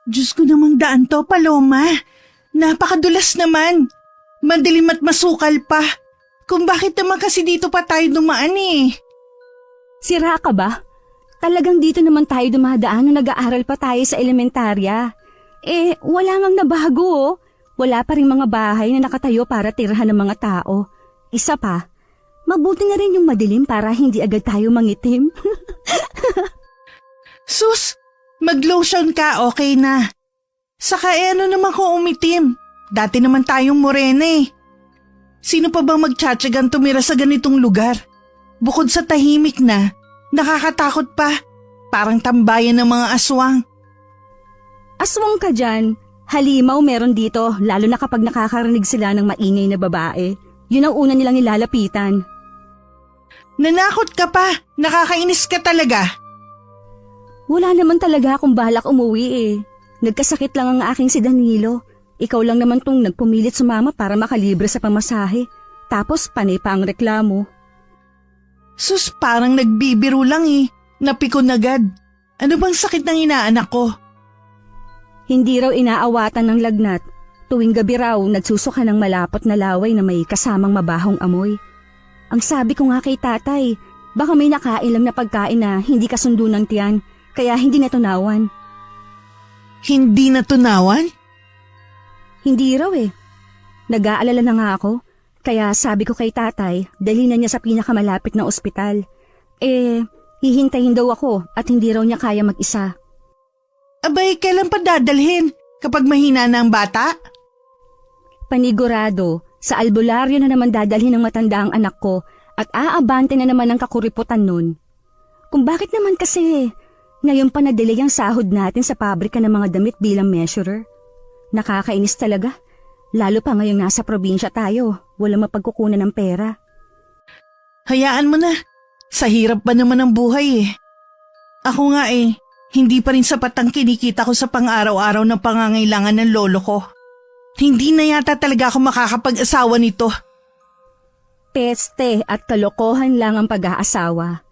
Diyos ko namang daan to, Paloma. Napakadulas naman. Madilim at masukal pa. Kung bakit naman kasi dito pa tayo dumaan eh. Sira ka ba? Talagang dito naman tayo dumadaan nung nag-aaral pa tayo sa elementarya. Wala ngang nabago oh. Wala pa rin mga bahay na nakatayo para tirahan ng mga tao. Isa pa, mabuti na rin yung madilim para hindi agad tayo mangitim. Sus, mag-lotion ka, okay na. Saka ano naman kung umitim? Dati naman tayong morena eh. Sino pa bang magtsatsagang tumira sa ganitong lugar? Bukod sa tahimik na, nakakatakot pa. Parang tambayan ng mga aswang. Aswang ka dyan. Halimaw meron dito, lalo na kapag nakakarinig sila ng maingay na babae. Yun ang una nilang nilalapitan. Nanakot ka pa. Nakakainis ka talaga. Wala naman talaga akong balak umuwi eh. Nagkasakit lang ang aking si Danilo. Ikaw lang naman tong nagpumilit sumama para makalibre sa pamasahe. Tapos panay pa ang reklamo. Sus, parang nagbibiro lang eh. Napikon agad. Ano bang sakit ng inaanak ko? Hindi raw inaawatan ng lagnat. Tuwing gabi raw, nagsusuka ng malapot na laway na may kasamang mabahong amoy. Ang sabi ko nga kay tatay, baka may nakain lang na pagkain na hindi kasundo ng tiyan, kaya hindi natunawan. Hindi natunawan? Hindi raw eh. Nag-aalala na nga ako, kaya sabi ko kay tatay, dalhin na niya sa pinakamalapit na ospital. Hihintayin daw ako at hindi raw niya kaya mag-isa. Abay, kailan pa dadalhin? Kapag mahina na ang bata? Panigurado, sa albularyo na naman dadalhin ng matanda ang anak ko at aabante na naman ang kakuriputan nun. Kung bakit naman kasi, ngayon pa na-delay ang sahod natin sa pabrika ng mga damit bilang measurer. Nakakainis talaga, lalo pa ngayong nasa probinsya tayo, walang mapagkukunan ng pera. Hayaan mo na, sa hirap ba naman ang buhay eh. Ako nga eh. Hindi pa rin sapat ang kinikita ko sa pang-araw-araw na pangangailangan ng lolo ko. Hindi na yata talaga ako makakapag-asawa nito. Peste at kalokohan lang ang pag-aasawa.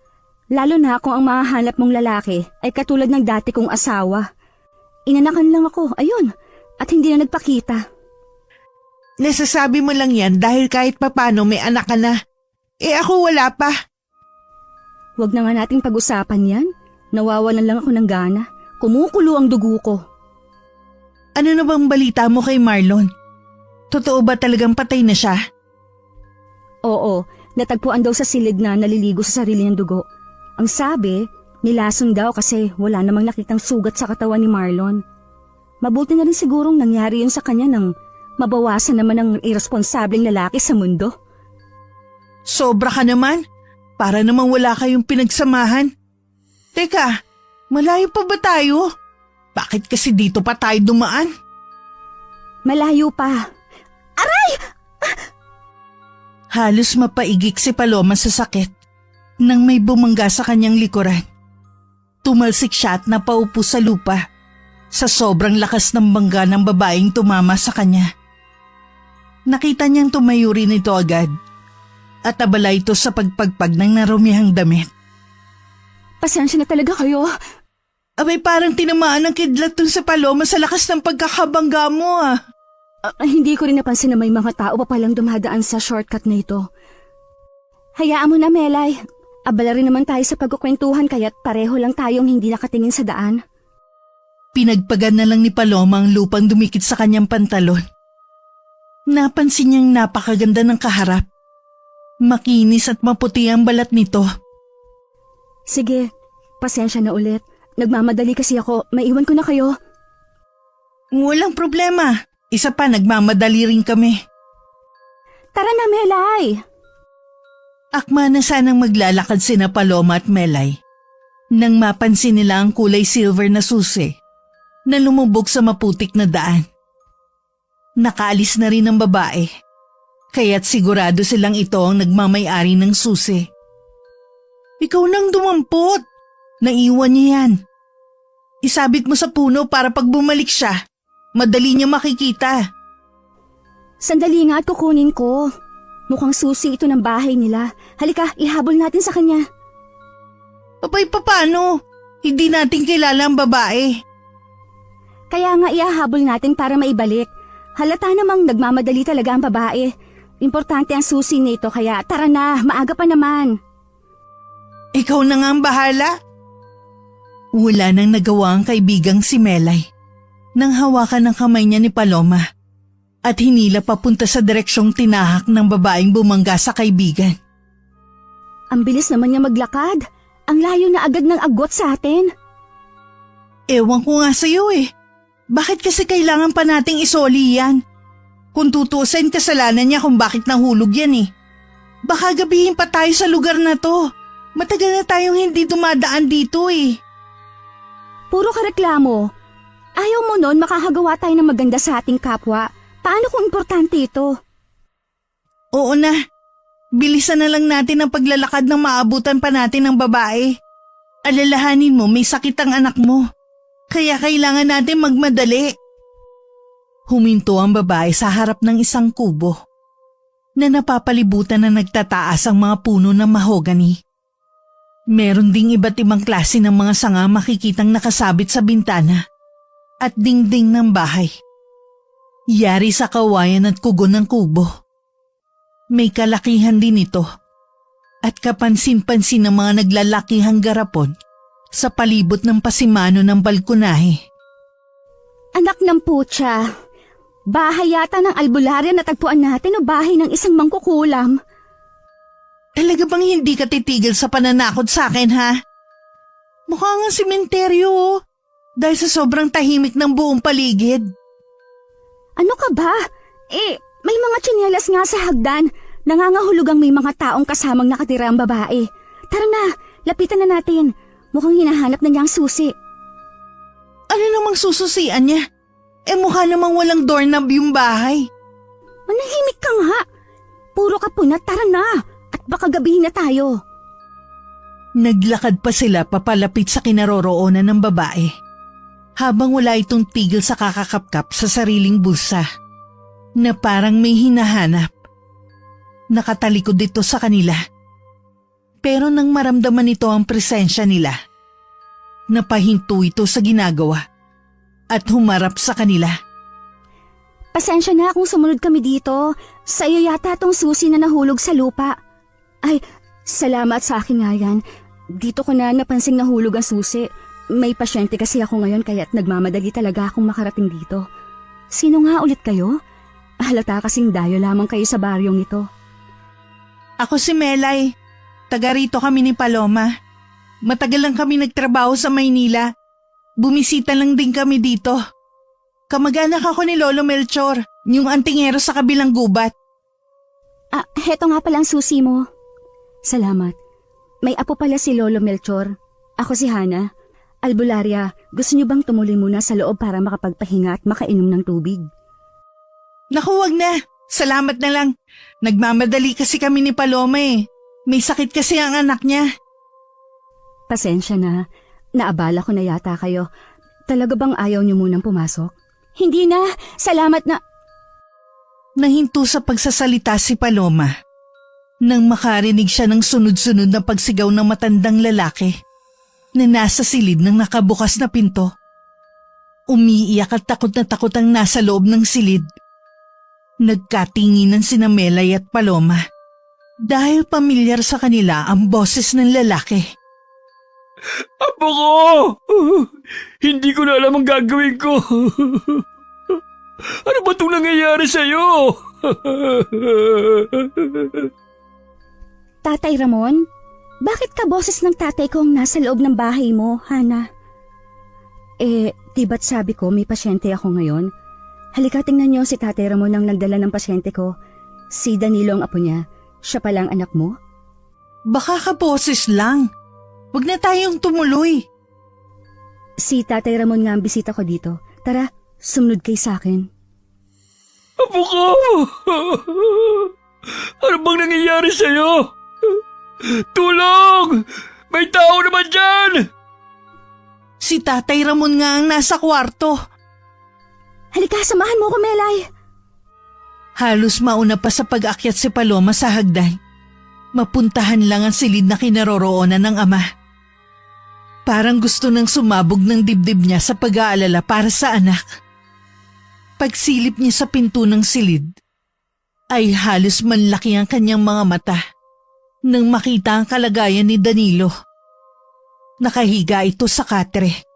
Lalo na kung ang mahahanap mong lalaki ay katulad ng dati kong asawa. Inanakan lang ako, ayun, at hindi na nagpakita. Nasasabi mo lang yan dahil kahit papano may anak ka na. Ako wala pa. Huwag na nga nating pag-usapan yan. Nawawalan lang ako ng gana. Kumukulo ang dugo ko. Ano na bang balita mo kay Marlon? Totoo ba talagang patay na siya? Oo, natagpuan daw sa silid na naliligo sa sarili ng dugo. Ang sabi, nilason daw kasi wala namang nakitang sugat sa katawan ni Marlon. Mabuti na rin sigurong nangyari yun sa kanya nang mabawasan naman ang irresponsableng lalaki sa mundo. Sobra ka naman. Para namang wala kayong pinagsamahan. Teka, malayo pa ba tayo? Bakit kasi dito pa tayo dumaan? Malayo pa. Aray! Halos mapaigik si Paloma sa sakit nang may bumangga sa kanyang likuran. Tumalsik siya at napaupo sa lupa sa sobrang lakas ng bangga ng babaeng tumama sa kanya. Nakita niyang tumayo rin ito agad at abala ito sa pagpagpag ng narumihang damit. Pasensya na talaga kayo. Abay parang tinamaan ng kidlat dun sa Paloma sa lakas ng pagkakabangga mo ah. Hindi ko rin napansin na may mga tao pa palang dumadaan sa shortcut na ito. Hayaan mo na, Melay. Abala rin naman tayo sa pagkukwentuhan kaya't pareho lang tayong hindi nakatingin sa daan. Pinagpagan na lang ni Paloma ang lupang dumikit sa kanyang pantalon. Napansin niyang napakaganda ng kaharap. Makinis at maputi ang balat nito. Sige, pasensya na ulit. Nagmamadali kasi ako. Maiwan ko na kayo. Walang problema. Isa pa, nagmamadali rin kami. Tara na, Melay! Akma na sanang maglalakad sina Paloma at Melay nang mapansin nila ang kulay silver na susi na lumubog sa maputik na daan. Nakaalis na rin ang babae, kaya't sigurado silang ito ang nagmamay-ari ng susi. Ikaw nang dumampot. Naiwan niya yan. Isabit mo sa puno para pag bumalik siya, madali niya makikita. Sandali nga at kukunin ko. Mukhang susi ito ng bahay nila. Halika, ihabol natin sa kanya. Papay, paano? Hindi natin kilala ang babae. Kaya nga ihahabol natin para maibalik. Halata namang nagmamadali talaga ang babae. Importante ang susi nito kaya tara na, maaga pa naman. Ikaw na nga ang bahala. Wala nang nagawa ang kaibigang si Melay nang hawakan ng kamay niya ni Paloma at hinila papunta sa direksyong tinahak ng babaeng bumangga sa kaibigan. Ang bilis naman niya maglakad. Ang layo na agad ng agwat sa atin. Ewan ko nga sa'yo eh. Bakit kasi kailangan pa nating isoli yan? Kung tutusin, kasalanan niya kung bakit nahulog yan eh. Baka gabihin pa tayo sa lugar na to. Matagal na tayong hindi dumadaan dito eh. Puro ka reklamo. Ayaw mo nun makakagawa tayo ng maganda sa ating kapwa. Paano kung importante ito? Oo na. Bilisan na lang natin ang paglalakad nang maabutan pa natin ng babae. Alalahanin mo, may sakit ang anak mo. Kaya kailangan natin magmadali. Huminto ang babae sa harap ng isang kubo na napapalibutan na nagtataas ang mga puno ng mahogany. Meron ding iba't ibang klase ng mga sanga makikitang nakasabit sa bintana at dingding ng bahay. Yari sa kawayan at kugo ng kubo. May kalakihan din ito at kapansin-pansin ng mga naglalakihang garapon sa palibot ng pasimano ng balkonahe. Anak ng putya, bahay yata ng albularya na tagpuan natin o bahay ng isang mangkukulam? Talaga bang hindi ka titigil sa pananakot sa akin ha? Mukha nga sementeryo dahil sa sobrang tahimik ng buong paligid. Ano ka ba? May mga tsinelas nga sa hagdan. Nangangahulugang may mga taong kasamang nakatira ang babae. Tara na, lapitan na natin. Mukhang hinahanap na niya ang susi. Ano namang sususian niya? Mukha namang walang doorknob yung bahay. Manahimik ka nga. Puro ka po na, tara na. At baka gabihin na tayo. Naglakad pa sila papalapit sa kinaroroonan ng babae. Habang wala itong tigil sa kakakapkap sa sariling bulsa. Na parang may hinahanap. Nakatalikod dito sa kanila. Pero nang maramdaman nito ang presensya nila, napahinto ito sa ginagawa at humarap sa kanila. Pasensya na kung sumunod kami dito. Sa iyo yata tong susi na nahulog sa lupa. Ay, salamat sa akin nga yan. Dito ko na napansing nahulog ang susi. May pasyente kasi ako ngayon kaya't nagmamadali talaga akong makarating dito. Sino nga ulit kayo? Halata kasing dayo lamang kayo sa baryong ito. Ako si Melay. Taga rito kami ni Paloma. Matagal lang kami nagtrabaho sa Maynila. Bumisita lang din kami dito. Kamag-anak ako ni Lolo Melchor, yung antingero sa kabilang gubat. Heto nga palang susi mo. Salamat. May apo pala si Lolo Melchor. Ako si Hana. Albularya, gusto niyo bang tumuloy muna sa loob para makapagpahinga at makainom ng tubig? Naku, wag na. Salamat na lang. Nagmamadali kasi kami ni Paloma eh. May sakit kasi ang anak niya. Pasensya na. Naabala ko na yata kayo. Talaga bang ayaw niyo munang pumasok? Hindi na. Salamat na. Nahinto sa pagsasalita si Paloma. Nang makarinig siya ng sunod-sunod na pagsigaw ng matandang lalaki na nasa silid ng nakabukas na pinto. Umiiyak at takot na takot ang nasa loob ng silid. Nagkatinginan sina Melay at Paloma dahil pamilyar sa kanila ang boses ng lalaki. Apo ko! Hindi ko na alam ang gagawin ko. Ano ba itong nangyayari sa'yo? Tatay Ramon, bakit ka boses ng tatay ko ang nasa loob ng bahay mo, Hana? Di ba't sabi ko may pasyente ako ngayon? Halika tingnan niyo si Tatay Ramon ang nagdala ng pasyente ko. Si Danilo ang apo niya. Siya palang anak mo? Baka kaboses lang. Huwag na tayong tumuloy. Si Tatay Ramon nga ang bisita ko dito. Tara, sumunod kay sa akin. Apo ko! Ano bang nangyayari sa'yo? Tulong! May tao naman dyan! Si Tatay Ramon nga ang nasa kwarto. Halika, samahan mo ko, Melay. Halos mauna pa sa pag-akyat si Paloma sa hagdan. Mapuntahan lang ang silid na kinaroroonan ng ama. Parang gusto nang sumabog ng dibdib niya sa pag-aalala para sa anak. Pagsilip niya sa pinto ng silid, ay halos manlaki ang kanyang mga mata nang makita ang kalagayan ni Danilo. Nakahiga ito sa katre.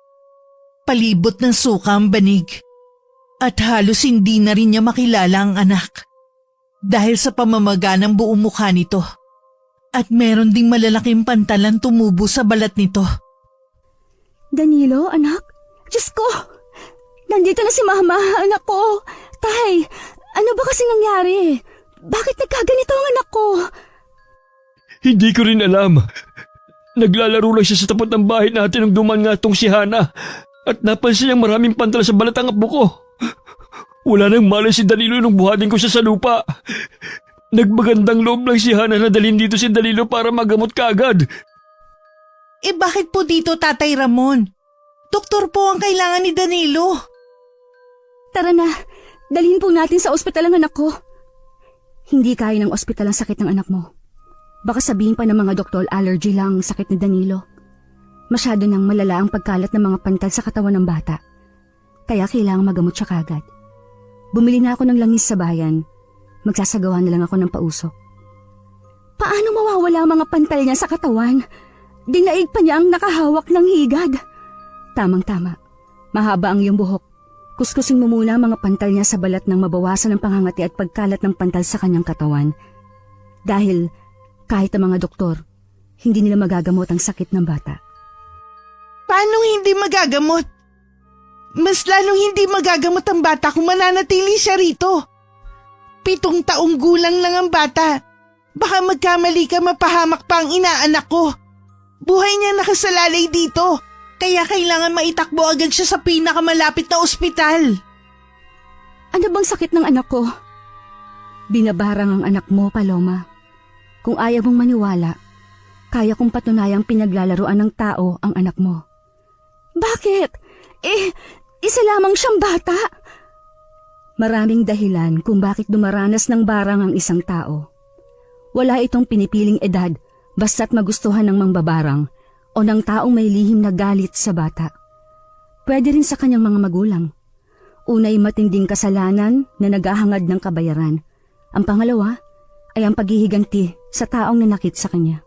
Palibot ng suka ang banig at halos hindi na rin niya makilala ang anak dahil sa pamamaga ng buong mukha nito at meron ding malalaking pantalan tumubo sa balat nito. Danilo, anak? Diyos ko! Nandito na si Mama, anak ko! Tay, ano ba kasi nangyari? Bakit nagkaganito ang anak ko? Hindi ko rin alam. Naglalaro lang siya sa tapat ng bahay natin nung duman nga tong si Hana at napansin niyang maraming pantal sa balat ang apo ko. Wala nang malay si Danilo nung buhatin ko siya sa lupa. Nagmagandang loob lang si Hana na dalhin dito si Danilo para magamot kaagad. Bakit po dito, Tatay Ramon? Doktor po ang kailangan ni Danilo. Tara na, dalhin po natin sa ospital ang anak ko. Hindi kaya ng ospital ang sakit ng anak mo. Baka sabihin pa ng mga doktor allergy lang ang sakit ni Danilo. Masyado nang malala ang pagkalat ng mga pantal sa katawan ng bata. Kaya kailangang magamot siya kagad. Bumili na ako ng langis sa bayan. Magsasagawa na lang ako ng pausok. Paano mawawala ang mga pantal niya sa katawan? Dinaig pa niya ang nakahawak ng higad. Tamang-tama. Mahaba ang iyong buhok. Kuskusin mo muna ang mga pantal niya sa balat nang mabawasan ang pangangati at pagkalat ng pantal sa kanyang katawan. Dahil kahit ang mga doktor, hindi nila magagamot ang sakit ng bata. Paano hindi magagamot? Mas lalong hindi magagamot ang bata kung mananatili siya rito. 7 taong gulang lang ang bata. Baka magkamali ka mapahamak pa ang inaanak ko. Buhay niya nakasalalay dito. Kaya kailangan maitakbo agad siya sa pinakamalapit na ospital. Ano bang sakit ng anak ko? Binabarang ang anak mo, Paloma. Kung ayaw mong maniwala, kaya kong patunayang pinaglalaroan ng tao ang anak mo. Bakit? Isa lamang siyang bata. Maraming dahilan kung bakit dumaranas ng barang ang isang tao. Wala itong pinipiling edad basta't magustuhan ng mangbabarang o ng taong may lihim na galit sa bata. Pwede rin sa kanyang mga magulang. Unay matinding kasalanan na naghahangad ng kabayaran. Ang pangalawa ay ang paghihiganti sa taong nanakit sa kanya.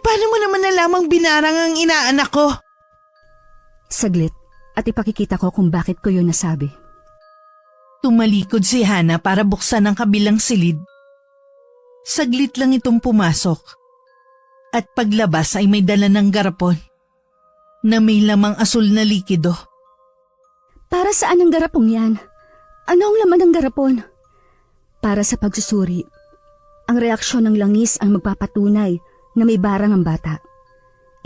Paano mo naman nalamang binarang ang inaanak ko? Saglit at ipakikita ko kung bakit ko yun nasabi. Tumalikod si Hana para buksan ang kabilang silid. Saglit lang itong pumasok. At paglabas ay may dala ng garapon na may lamang asul na likido. Para saan ang garapong yan? Ano ang laman ng garapon? Para sa pagsusuri. Ang reaksyon ng langis ang magpapatunay na may barang ang bata.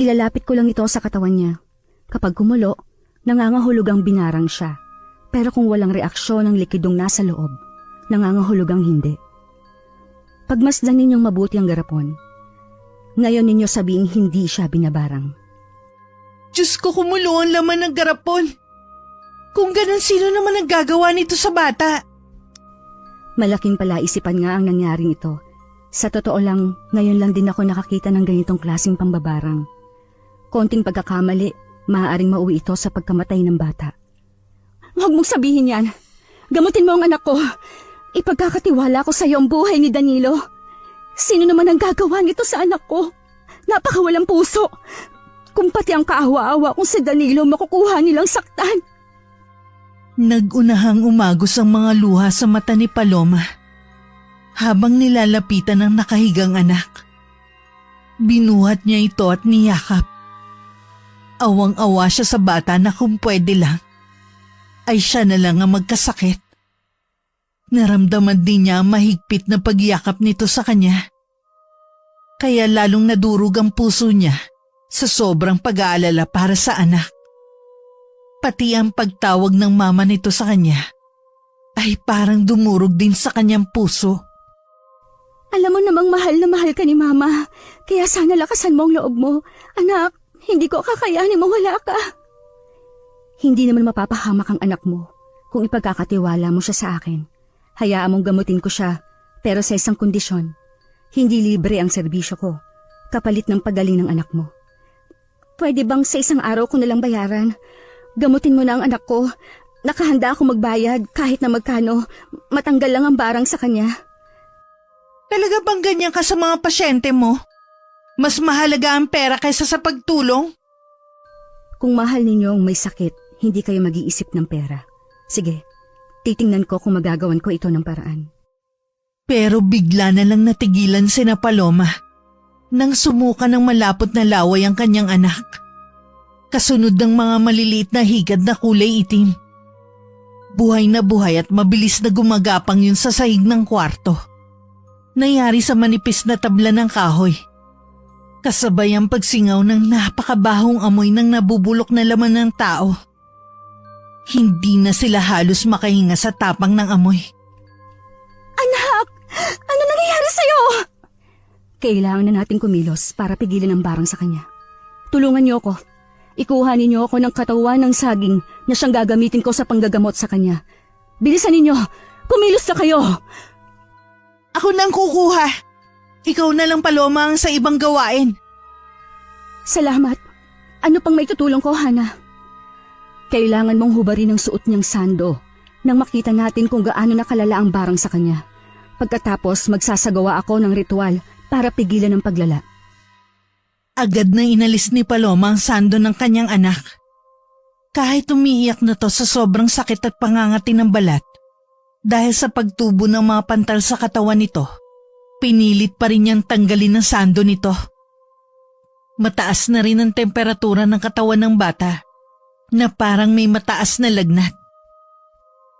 Ilalapit ko lang ito sa katawan niya. Kapag kumulo, nangangahulog ang binarang siya. Pero kung walang reaksyon ng likidong nasa loob, nangangahulog ang hindi. Pagmasdan ninyong mabuti ang garapon. Ngayon ninyo sabing hindi siya binabarang. Diyos ko, kumulo ang laman ng garapon. Kung ganun, sino naman ang gagawa nito sa bata? Malaking palaisipan nga ang nangyaring ito. Sa totoo lang, ngayon lang din ako nakakita ng ganitong klaseng pambabarang. Konting pagkakamali, maaaring mauwi ito sa pagkamatay ng bata. Huwag mong sabihin yan. Gamutin mo ang anak ko. Ipagkakatiwala ko sa iyo ang buhay ni Danilo. Sino naman ang gagawa nito sa anak ko? Napakawalang puso. Kung pati ang kaawa-awa kung si Danilo makukuha nilang saktan. Nagunahang umagos ang mga luha sa mata ni Paloma habang nilalapitan ng nakahigang anak. Binuhat niya ito at niyakap. Awang-awa siya sa bata na kung pwede lang, ay siya na lang ang magkasakit. Naramdaman din niya ang mahigpit na pagyakap nito sa kanya. Kaya lalong nadurog ang puso niya sa sobrang pag-aalala para sa anak. Pati ang pagtawag ng mama nito sa kanya ay parang dumurog din sa kanyang puso. Alam mo namang mahal na mahal ka ni Mama, kaya sana lakasan mo ang loob mo. Anak, hindi ko kakayanin mawala ka. Hindi naman mapapahamak ang anak mo kung ipagkakatiwala mo siya sa akin. Hayaan mong gamutin ko siya, pero sa isang kondisyon. Hindi libre ang serbisyo ko, kapalit ng pagaling ng anak mo. Pwede bang sa isang araw ko nalang bayaran? Gamutin mo na ang anak ko. Nakahanda ako magbayad kahit na magkano. Matanggal lang ang barang sa kanya. Talaga bang ganyan ka sa mga pasyente mo? Mas mahalaga ang pera kaysa sa pagtulong? Kung mahal ninyong may sakit, hindi kayo mag-iisip ng pera. Sige, titingnan ko kung magagawan ko ito ng paraan. Pero bigla na lang natigilan si na Paloma nang sumuka ng malapot na laway ang kanyang anak. Kasunod ng mga maliliit na higad na kulay itim. Buhay na buhay at mabilis na gumagapang yun sa sahig ng kwarto. Nangyari sa manipis na tabla ng kahoy. Kasabay ang pagsingaw ng napakabahong amoy ng nabubulok na laman ng tao. Hindi na sila halos makahinga sa tapang ng amoy. Anak! Ano nangyayari sa'yo? Kailangan na nating kumilos para pigilan ang barang sa kanya. Tulungan niyo ako. Ikuha ninyo ako ng katawan ng saging na siyang gagamitin ko sa panggagamot sa kanya. Bilisan ninyo! Kumilos na kayo! Ako nang kukuha. Ikaw na lang, Paloma, ang sa ibang gawain. Salamat. Ano pang may tutulong ko, Hana? Kailangan mong hubarin ang suot niyang sando nang makita natin kung gaano nakalala ang barang sa kanya. Pagkatapos magsasagawa ako ng ritual para pigilan ang paglala. Agad na inalis ni Paloma ang sando ng kanyang anak. Kahit umiiyak na to sa sobrang sakit at pangangati ng balat, dahil sa pagtubo ng mga pantal sa katawan nito, pinilit pa rin niyang tanggalin ang sando nito. Mataas na rin ang temperatura ng katawan ng bata na parang may mataas na lagnat.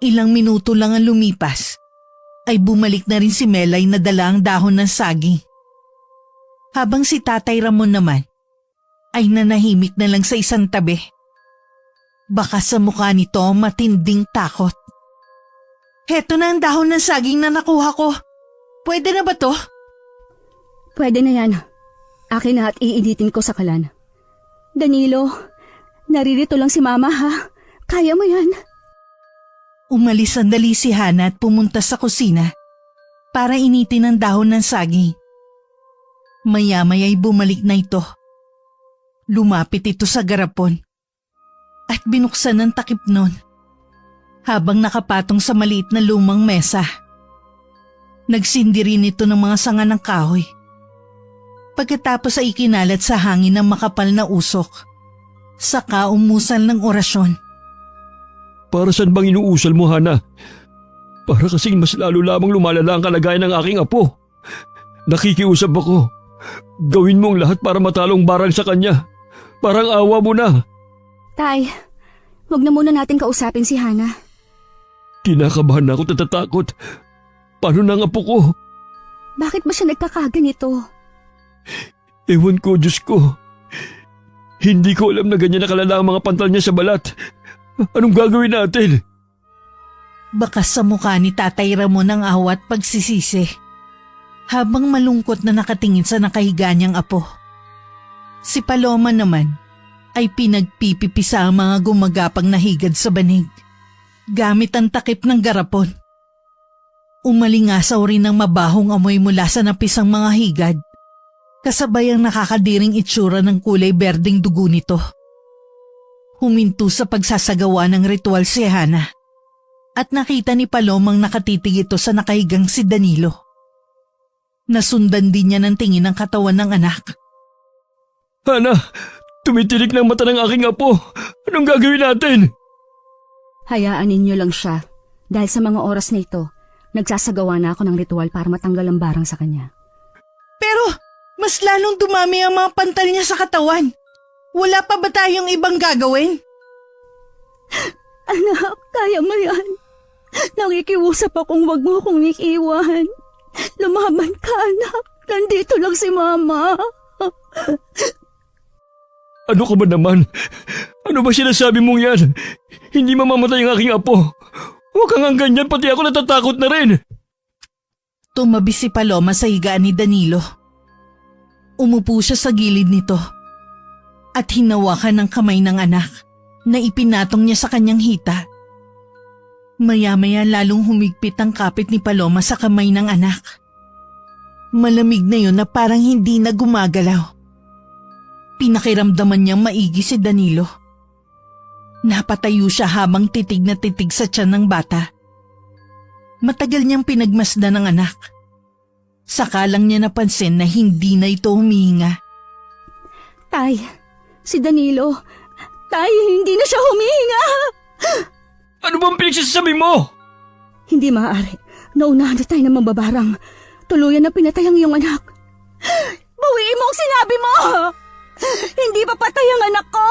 Ilang minuto lang ang lumipas ay bumalik na rin si Melay na dala ang dahon ng saging. Habang si Tatay Ramon naman ay nanahimik na lang sa isang tabi. Baka sa mukha nito matinding takot. Heto na ang dahon ng saging na nakuha ko. Pwede na ba to? Pwede na yan. Akin na at iinitin ko sa kalan. Danilo, naririto lang si Mama ha. Kaya mo yan. Umalis sandali si Hana at pumunta sa kusina para initin ang dahon ng saging. Maya-maya'y bumalik na ito. Lumapit ito sa garapon at binuksan ang takip nun habang nakapatong sa maliit na lumang mesa. Nagsindi rin ito ng mga sanga ng kahoy. Pagkatapos ay ikinalat sa hangin ng makapal na usok. Saka umusal ng orasyon. Para saan bang inuusal mo, Hana? Para kasing mas lalo lamang lumalala ang kalagayan ng aking apo. Nakikiusap ako. Gawin mo ang lahat para matalong barang sa kanya. Parang awa mo na. Tay, wag na muna natin kausapin si Hana. Kinakabahan na ako at natatakot. Paano na ang apo ko? Bakit ba siya nagkakaganito? Ewan ko, Diyos ko. Hindi ko alam na ganyan nakalala ang mga pantal niya sa balat. Anong gagawin natin? Baka sa mukha ni Tatay Ramon ang awa at pagsisisi habang malungkot na nakatingin sa nakahiga niyang apo. Si Paloma naman ay pinagpipipisa ang mga gumagapang na higad sa banig gamit ang takip ng garapon. Umalingasaw rin ang mabahong amoy mula sa napisang mga higad, kasabay ang nakakadiring itsura ng kulay berdeng dugo nito. Huminto sa pagsasagawa ng ritual si Hana at nakita ni Palomang nakatitig ito sa nakahigang si Danilo. Nasundan din niya ng tingin ang katawan ng anak. Hana, tumitirik ng mata ng aking apo. Anong gagawin natin? Hayaan ninyo lang siya. Dahil sa mga oras na ito, nagsasagawa na ako ng ritual para matanggal ang barang sa kanya. Pero mas lalong dumami ang mga pantal niya sa katawan. Wala pa ba tayong ibang gagawin? Anak, kaya mo yan. Nakikiusap akong wag mo akong iiwan. Lumaban ka, anak. Nandito lang si Mama. Ano ka ba naman? Ano ba sinasabi mong yan? Hindi mamamatay ang aking apo. Huwag kang ganyan, pati ako natatakot na rin. Tumabi si Paloma sa higaan ni Danilo. Umupo siya sa gilid nito at hinawakan ng kamay ng anak na ipinatong niya sa kanyang hita. Maya-maya lalong humigpit ang kapit ni Paloma sa kamay ng anak. Malamig na yun na parang hindi na gumagalaw. Pinakiramdaman niyang maigi si Danilo. Napatayo siya habang titig na titig sa tiyan ng bata. Matagal niyang pinagmasdan ng anak. Saka lang niya napansin na hindi na ito humihinga. Tay, si Danilo. Tay, hindi na siya humihinga. Ano bang pinagsasabi mo? Hindi maaari. Naunahan na tayo ng mambabarang. Tuluyan na pinatay ang iyong anak. Bawiin mo ang sinabi mo! Hindi pa patay ang anak ko!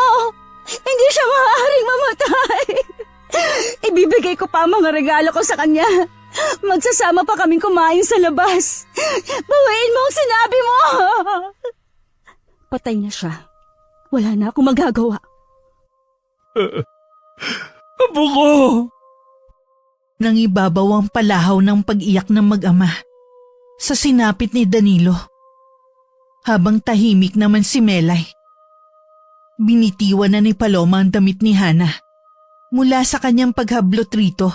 Hindi siya maaaring mamatay! Ibibigay ko pa ang mga regalo ko sa kanya. Magsasama pa kaming kumain sa labas. Bawiin mo ang sinabi mo! Patay na siya. Wala na akong magagawa. Apo ko! Nang ibabaw ang palahaw ng pag-iyak ng mag-ama sa sinapit ni Danilo. Habang tahimik naman si Melay. Binitiwan na ni Paloma ang damit ni Hana mula sa kanyang paghablot rito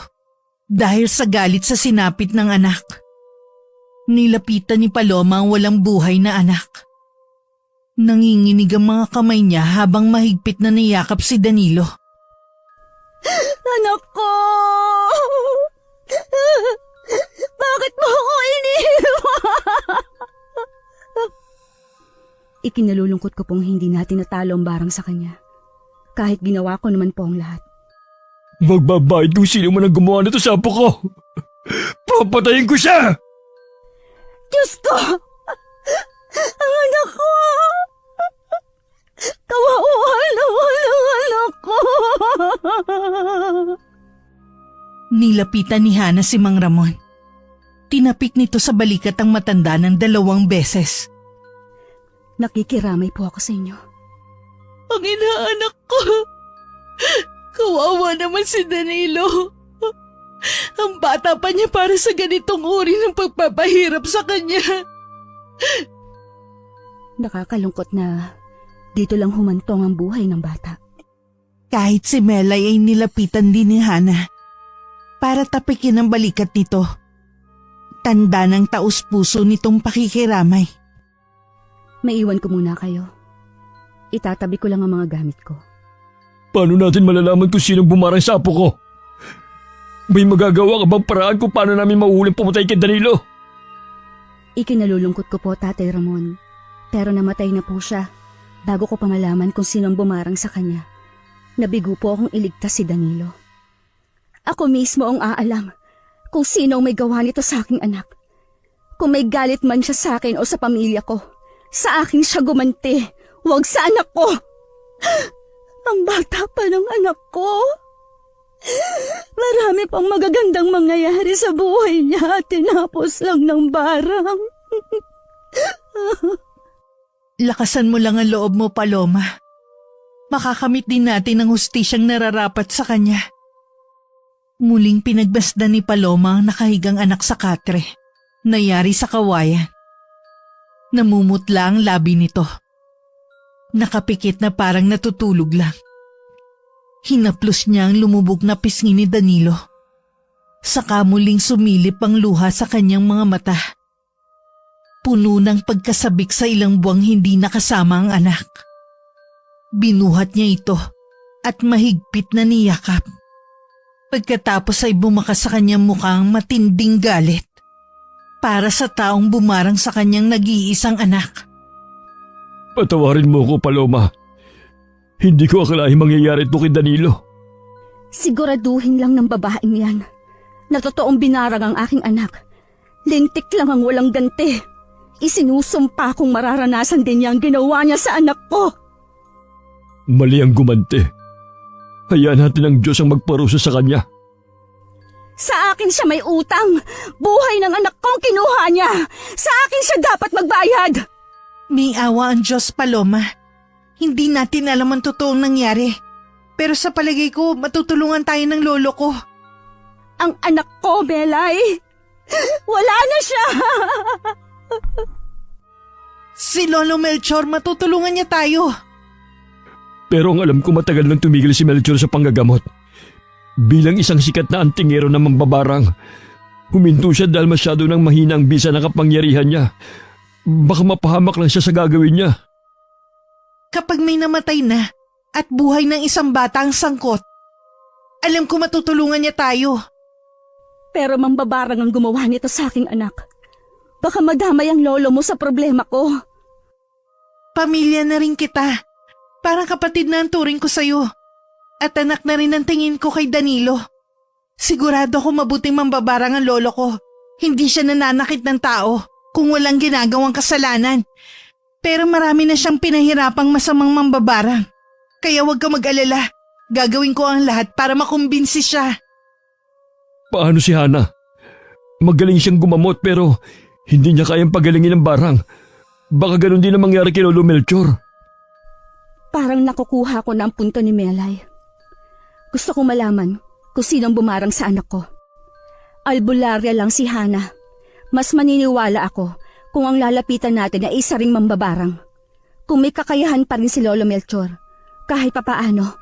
dahil sa galit sa sinapit ng anak. Nilapitan ni Paloma ang walang buhay na anak. Nanginginig ang mga kamay niya habang mahigpit na niyakap si Danilo. Anak ko! Bakit mo ako iniwan? Ikinalulungkot ko pong hindi natin natalo ang barang sa kanya. Kahit ginawa ko naman po ang lahat. Magbabayad kung sino man ang gumawa nito sa apo ko. Papatayin ko siya! Diyos ko! Ang anak ko! Kawawa naman ang anak ko! Nilapitan ni Hana si Mang Ramon. Tinapik nito sa balikat ang matanda ng 2 beses. Nakikiramay po ako sa inyo. Ang inaanak ko. Kawawa naman si Danilo. Ang bata pa niya para sa ganitong uri ng pagpapahirap sa kanya. Nakakalungkot na dito lang humantong ang buhay ng bata. Kahit si Melay ay nilapitan din ni Hana para tapikin ang balikat nito. Tanda ng taus-puso nitong pakikiramay. Maiwan ko muna kayo. Itatabi ko lang ang mga gamit ko. Paano natin malalaman kung sinong bumarang sa apo ko? May magagawa ka bang paraan kung paano namin mauhuling pumatay kay Danilo? Ikinalulungkot ko po, Tatay Ramon. Pero namatay na po siya bago ko pa malaman kung sinong bumarang sa kanya. Nabigo po akong iligtas si Danilo. Ako mismo ang aalam kung sino ang may gawa nito sa aking anak. Kung may galit man siya sa akin o sa pamilya ko, sa akin siya gumanti, huwag sa anak ko. Ang bata pa ng anak ko. Marami pang magagandang mangyayari sa buhay niya at tinapos lang ng barang. Lakasan mo lang ang loob mo, Paloma. Makakamit din natin ang hustisyang nararapat sa kanya. Muling pinagbasdan ni Paloma ang nakahigang anak sa katre. Nayari sa kawayan. Namumutla ang labi nito. Nakapikit na parang natutulog lang. Hinaplos niya ang lumubog na pisngi ni Danilo. Saka muling sumilip ang luha sa kanyang mga mata. Puno ng pagkasabik sa ilang buwang hindi nakasama ang anak. Binuhat niya ito at mahigpit na niyakap. Pagkatapos ay bumakas sa kanyang mukhang matinding galit para sa taong bumarang sa kanyang nag-iisang anak. Patawarin mo ko, Paloma. Hindi ko akalain mangyayari ito kay Danilo. Siguraduhin lang ng babaeng yan na totoong binarang ang aking anak. Lintik lang ang walang ganti. Isinusumpa kong mararanasan din niya ang ginawa niya sa anak ko. Mali ang gumanti. Hayaan natin ang Diyos ang magparusa sa kanya. Sa akin siya may utang. Buhay ng anak kong kinuha niya. Sa akin siya dapat magbayad. May awa ang Diyos, Paloma. Hindi natin alam ang totoong nangyari. Pero sa palagay ko, matutulungan tayo ng lolo ko. Ang anak ko, Belay. Wala na siya. Si Lolo Melchor, matutulungan niya tayo. Pero ang alam ko matagal nang tumigil si Melchor sa panggagamot. Bilang isang sikat na antingero ng mambabarang, huminto siya dahil masyado nang mahina ang bisa ng kapangyarihan niya. Baka mapahamak lang siya sa gagawin niya. Kapag may namatay na at buhay ng isang bata ang sangkot, alam ko matutulungan niya tayo. Pero mambabarang ang gumawa nito sa aking anak. Baka madamay ang lolo mo sa problema ko. Pamilya na rin kita. Parang kapatid na ang turing ko sa'yo. At anak na rin ang tingin ko kay Danilo. Sigurado ko mabuting mambabarang ang lolo ko. Hindi siya nananakit ng tao kung walang ginagawang kasalanan. Pero marami na siyang pinahirapang masamang mambabarang. Kaya huwag ka mag-alala. Gagawin ko ang lahat para makumbinsi siya. Paano si Hana? Magaling siyang gumamot pero hindi niya kayang pagalingin ang barang. Baka ganun din ang mangyari kay Lolo Melchor. Parang nakukuha ko na ang punto ni Melay. Gusto kong malaman kung sinong bumarang sa anak ko. Albularya lang si Hana. Mas maniniwala ako kung ang lalapitan natin ay isa ring mambabarang. Kung may kakayahan pa rin si Lolo Melchor, kahit papaano,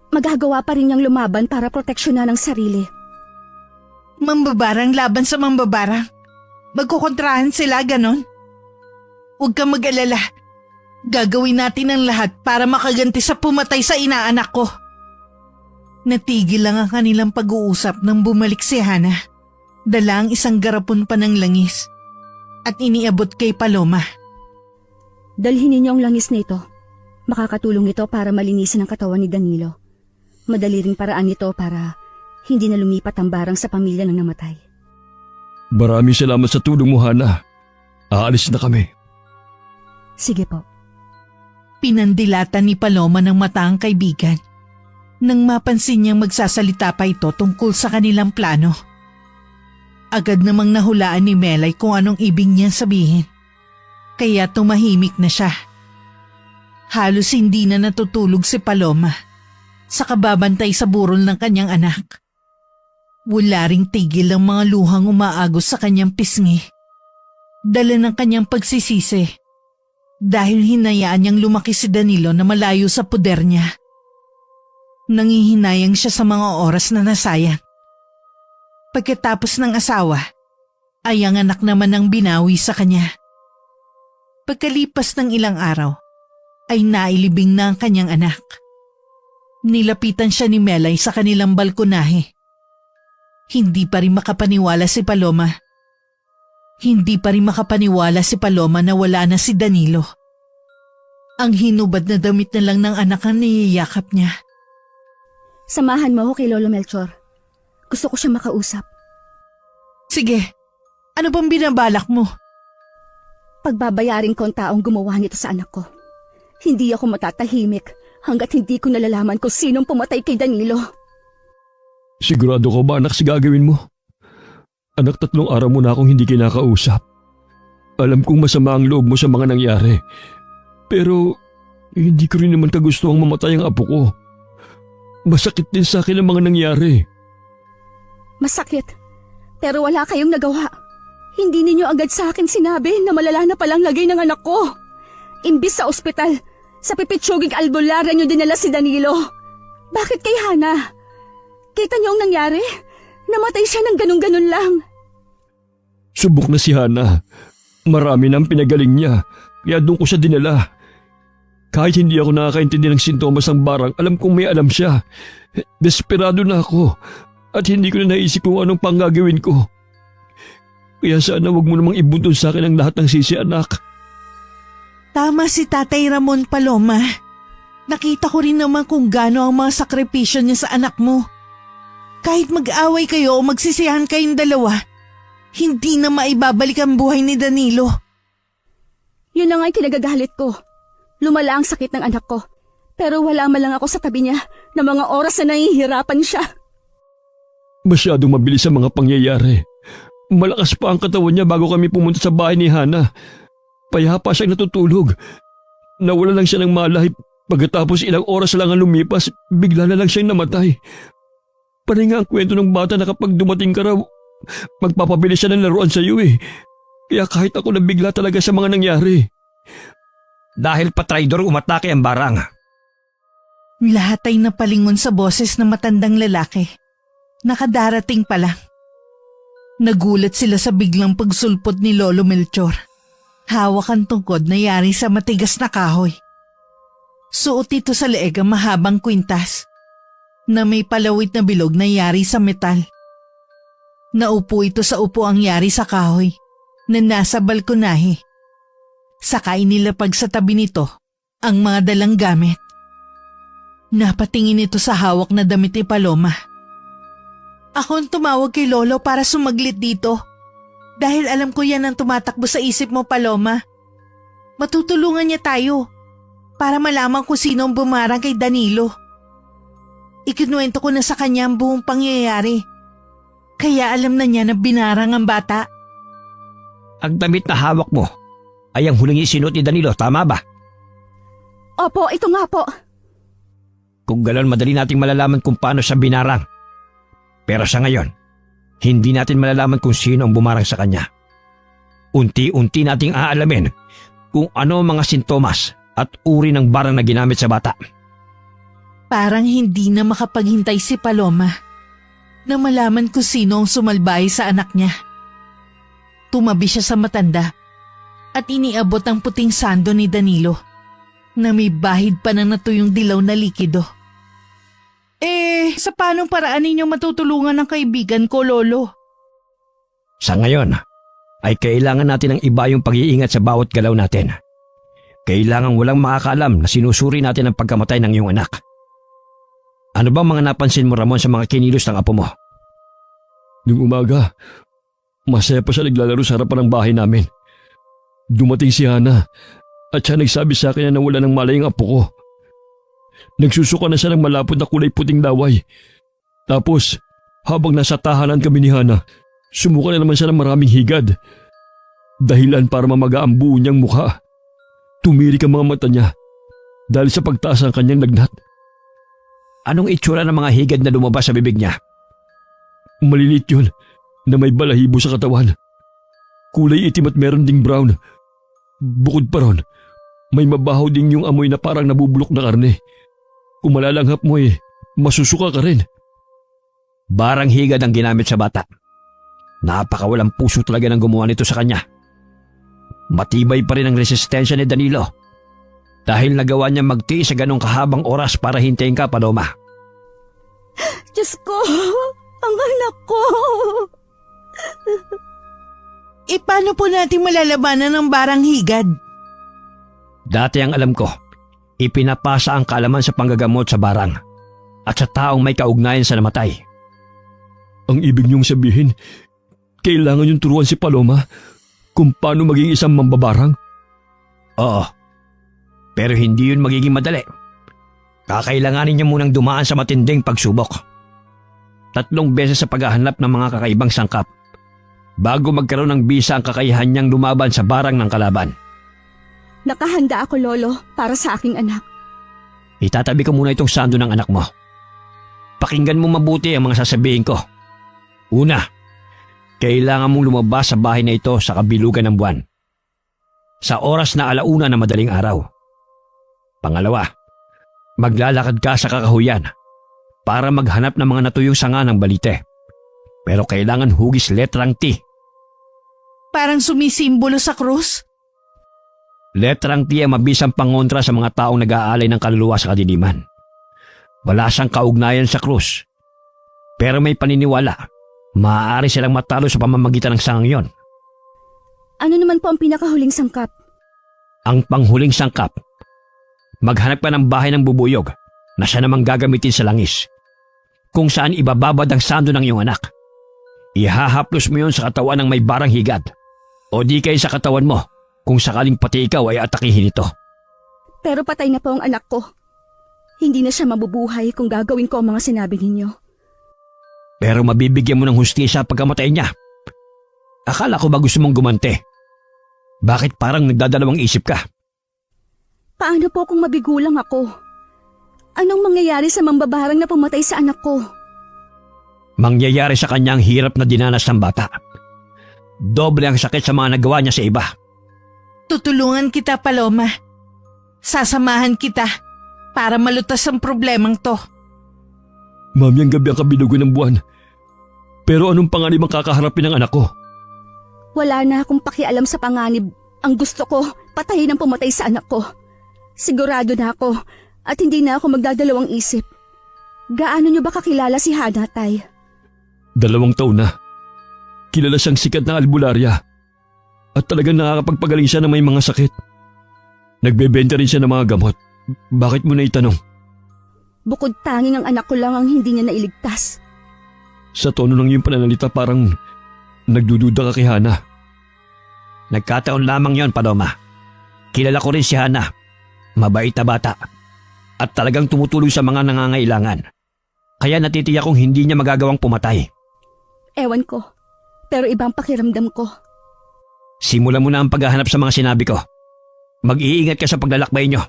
magagawa pa rin niyang lumaban para proteksyonan ang sarili. Mambabarang laban sa mambabarang. Magkukontrahan sila, ganon. Huwag kang mag-alala. Gagawin natin ang lahat para makaganti sa pumatay sa inaanak ko. Natigil lang ang kanilang pag-uusap nang bumalik si Hana. Dala ang isang garapon pa ng langis at iniabot kay Paloma. Dalhin ninyo ang langis na ito. Makakatulong ito para malinisan ang katawan ni Danilo. Madali ring paraan nito para hindi na lumipat ang barang sa pamilya ng namatay. Maraming salamat sa tulong mo, Hana. Aalis na kami. Sige po. Pinandilatan ni Paloma ng mata ang kaibigan nang mapansin niyang magsasalita pa ito tungkol sa kanilang plano. Agad namang nahulaan ni Melay kung anong ibig niyang sabihin. Kaya tumahimik na siya. Halos hindi na natutulog si Paloma sa kababantay sa burol ng kanyang anak. Wala ring tigil ang mga luhang umaagos sa kanyang pisngi. Dala ng kanyang pagsisisi dahil hinayaan niyang lumaki si Danilo na malayo sa puder niya. Nangihinayang siya sa mga oras na nasayang. Pagkatapos ng asawa, ay ang anak naman ang binawi sa kanya. Pagkalipas ng ilang araw, ay nailibing na ang kanyang anak. Nilapitan siya ni Melay sa kanilang balkonahe. Hindi pa rin makapaniwala si Paloma. Hindi pa rin makapaniwala si Paloma na wala na si Danilo. Ang hinubad na damit na lang ng anak ang niyayakap niya. Samahan mo ako kay Lolo Melchor. Gusto ko siya makausap. Sige, ano bang binabalak mo? Pagbabayarin ko ang taong gumawa nito sa anak ko. Hindi ako matatahimik hanggat hindi ko nalalaman kung sinong pumatay kay Danilo. Sigurado ka ba, anak, si gagawin mo? Anak, 3 araw mo na akong hindi kinakausap. Alam kong masama ang loob mo sa mga nangyari. Pero hindi ko rin naman kagustuhang mamatay ang apo ko. Masakit din sa akin ang mga nangyari. Masakit, pero wala kayong nagawa. Hindi ninyo agad sa akin sinabi na malala na palang lagay ng anak ko. Imbis sa ospital, sa pipitsuging albularya nyo dinala si Danilo. Bakit kay Hana? Kita niyo ang nangyari? Namatay siya ng ganun-ganun lang. Subok na si Hana. Marami na ang pinagaling niya, kaya doon ko siya dinala. Kahit hindi ako nakakaintindi ng sintomas ng barang, alam kong may alam siya. Desperado na ako at hindi ko na naisip kung anong panggagawin ko. Kaya sana wag mo namang ibuntun sa akin ang lahat ng sisi, anak. Tama si Tatay Ramon, Paloma. Nakita ko rin naman kung gaano ang mga sakripisyo niya sa anak mo. Kahit mag-away kayo o magsisihan kayong dalawa, hindi na maibabalik ang buhay ni Danilo. Yun na nga'y kinagagalit ko. Lumala ang sakit ng anak ko. Pero wala man lang ako sa tabi niya na mga oras na nahihirapan siya. Masyadong mabilis ang mga pangyayari. Malakas pa ang katawan niya bago kami pumunta sa bahay ni Hana. Payapa siyang natutulog. Nawala lang siya ng malay. Pagkatapos ilang oras lang ang lumipas, bigla na lang siyang namatay. Panay nga ang kwento ng bata na kapag dumating ka raw, magpapabili siya ng laruan sa iyo eh. Kaya kahit ako nabigla talaga sa mga nangyari. Dahil patraidor umatake ang barang. Lahat ay napalingon sa boses ng matandang lalaki. Nakadarating pa lang. Nagulat sila sa biglang pagsulpot ni Lolo Melchor. Hawak ang tungkod na yari sa matigas na kahoy. Suot ito sa leeg ang mahabang kwintas na may palawit na bilog na yari sa metal. Naupo ito sa upuang yari sa kahoy na nasa balkonahe. Saka inilapag sa tabi nito ang mga dalang gamit. Napatingin ito sa hawak na damit ni Paloma. Ako ang tumawag kay Lolo para sumaglit dito. Dahil alam ko yan ang tumatakbo sa isip mo, Paloma. Matutulungan niya tayo para malaman kung sino ang bumarang kay Danilo. Ikinuwento ko na sa kanya ang buong pangyayari. Kaya alam na niya na binarang ang bata. Ang damit na hawak mo ay ang huling isinuot ni Danilo, tama ba? Opo, ito nga po. Kung gano'n, madali nating malalaman kung paano siya binarang. Pero sa ngayon, hindi natin malalaman kung sino ang bumarang sa kanya. Unti-unti nating aalamin kung ano ang mga sintomas at uri ng barang na ginamit sa bata. Parang hindi na makapaghintay si Paloma na malaman kung sino ang sumalbahe sa anak niya. Tumabi siya sa matanda at iniabot ang puting sando ni Danilo na may bahid pa ng natuyong dilaw na likido. Sa paanong paraan ninyo matutulungan ng kaibigan ko, Lolo? Sa ngayon, ay kailangan natin ng iba yung pag-iingat sa bawat galaw natin. Kailangan walang makakaalam na sinusuri natin ang pagkamatay ng iyong anak. Ano bang mga napansin mo, Ramon, sa mga kinilos ng apo mo? Nung umaga, masaya pa siya naglalaro sa harapan ng bahay namin. Dumating si Hana at siya nagsabi sa akin na nawala ng malay ang apo ko. Nagsusuka na siya ng malapot na kulay puting laway. Tapos, habang nasa tahanan kami ni Hana, sumuka na naman siya ng maraming higad. Dahilan para mamaga ang buo niyang mukha. Tumirik ang mga mata niya dahil sa pagtaas ng kanyang lagnat. Anong itsura ng mga higad na lumabas sa bibig niya? Maliliit yun na may balahibo sa katawan. Kulay itim at meron ding brown. Bukod pa ron, may mabaho din yung amoy na parang nabubulok na karne. Kung malalanghap mo masusuka ka rin. Barang higad ang ginamit sa bata. Napakawalang puso talaga ng gumawa nito sa kanya. Matibay pa rin ang resistensya ni Danilo dahil nagawa niya magtiis sa ganong kahabang oras para hintayin ka, Paloma. Diyos ko, ang anak ko. Paano po natin malalabanan ng barang higad? Dati ang alam ko, ipinapasa ang kaalaman sa panggagamot sa barang at sa taong may kaugnayan sa namatay. Ang ibig niyong sabihin, kailangan niyong turuan si Paloma kung paano maging isang mambabarang? Oo, pero hindi yun magiging madali. Kakailanganin niya munang dumaan sa matinding pagsubok. 3 beses sa paghahanap ng mga kakaibang sangkap bago magkaroon ng bisa ang kakayahan niyang lumaban sa barang ng kalaban. Nakahanda ako, Lolo, para sa aking anak. Itatabi ko muna itong sando ng anak mo. Pakinggan mo mabuti ang mga sasabihin ko. Una, kailangan mong lumabas sa bahay na ito sa kabilugan ng buwan. Sa oras na 1:00 na madaling araw. Pangalawa, maglalakad ka sa kakahuyan para maghanap ng mga natuyong sanga ng balite. Pero kailangan hugis letrang T. Parang sumisimbolo sa krus? Letrang T ang mabisang pangontra sa mga taong nag-aalay ng kaluluwa sa kadiliman. Wala siyang kaugnayan sa krus. Pero may paniniwala, maaari silang matalo sa pamamagitan ng sangang yon. Ano naman po ang pinakahuling sangkap? Ang panghuling sangkap, maghanap ka ng bahay ng bubuyog na siya namang gagamitin sa langis, kung saan ibababad ang sando ng iyong anak. Ihahaplos mo yon sa katawan ng may barang higad o di kay sa katawan mo kung sakaling pati ikaw ay atakihin ito. Pero patay na po ang anak ko. Hindi na siya mabubuhay kung gagawin ko ang mga sinabi ninyo. Pero mabibigyan mo ng hustisya pagkamatay niya. Akala ko ba gusto mong gumante? Bakit parang nagdadalawang isip ka? Paano po kung mabigulang ako? Anong mangyayari sa mambabarang na pumatay sa anak ko? Mangyayari sa kanya ang hirap na dinanas ng bata. Doble ang sakit sa mga nagawa niya sa iba. Tutulungan kita, Paloma. Sasamahan kita para malutas ang problemang to. Mamayang gabi ang kabilugan ng buwan. Pero anong panganib ang kakaharapin ng anak ko? Wala na akong pakialam sa panganib. Ang gusto ko, patayin ang pumatay sa anak ko. Sigurado na ako at hindi na ako magdadalawang isip. Gaano niyo ba kakilala si Hana, Tay? 2 taon na. Kilala siyang sikat na albularya. At talagang nakakapagpagaling siya ng may mga sakit. Nagbebenta rin siya ng mga gamot. Bakit mo na itanong? Bukod tanging ang anak ko lang ang hindi niya nailigtas. Sa tono ng iyong pananalita parang nagdududa ka kay Hana. Nagkataon lamang yon, Paloma. Kilala ko rin si Hana. Mabait na bata. At talagang tumutulong sa mga nangangailangan. Kaya natitiyak kong hindi niya magagawang pumatay. Ewan ko, pero ibang pakiramdam ko. Simulan mo na ang paghahanap sa mga sinabi ko. Mag-iingat ka sa paglalakbay nyo.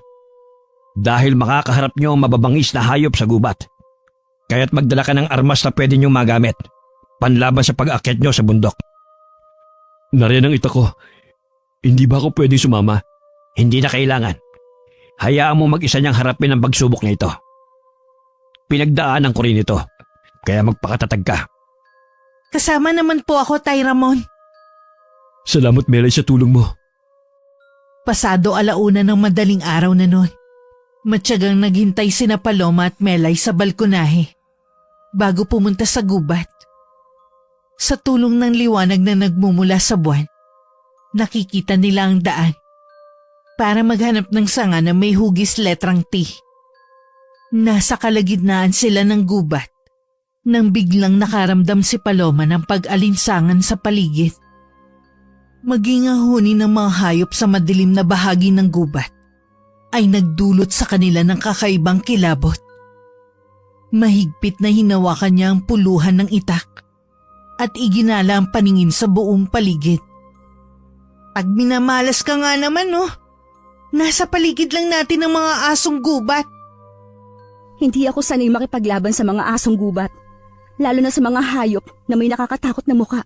Dahil makakaharap nyo ang mababangis na hayop sa gubat. Kaya't magdala ka ng armas na pwede nyong magamit. Panlaban sa pag-akyat nyo sa bundok. Nariyan ang ita ko. Hindi ba ako pwedeng sumama? Hindi na kailangan. Hayaan mo mag-isa niyang harapin ang pagsubok na ito. Pinagdaanan ko rin ito. Kaya magpakatatag ka. Kasama naman po ako, Tay Ramon. Salamat, Melay, sa tulong mo. Pasado 1:00 ng madaling araw na noon. Matyagang naghintay sina Paloma at Melay sa balkonahe bago pumunta sa gubat. Sa tulong ng liwanag na nagmumula sa buwan, nakikita nila ang daan para maghanap ng sanga na may hugis letrang T. Nasa kalagitnaan sila ng gubat nang biglang nakaramdam si Paloma ng pag-alinsangan sa paligid. Maging ang huni ng mga hayop sa madilim na bahagi ng gubat ay nagdulot sa kanila ng kakaibang kilabot. Mahigpit na hinawakan niya ang puluhan ng itak at iginala ang paningin sa buong paligid. Pag minamalas ka nga naman, no? Nasa paligid lang natin ng mga asong gubat. Hindi ako sanay makipaglaban sa mga asong gubat, lalo na sa mga hayop na may nakakatakot na muka.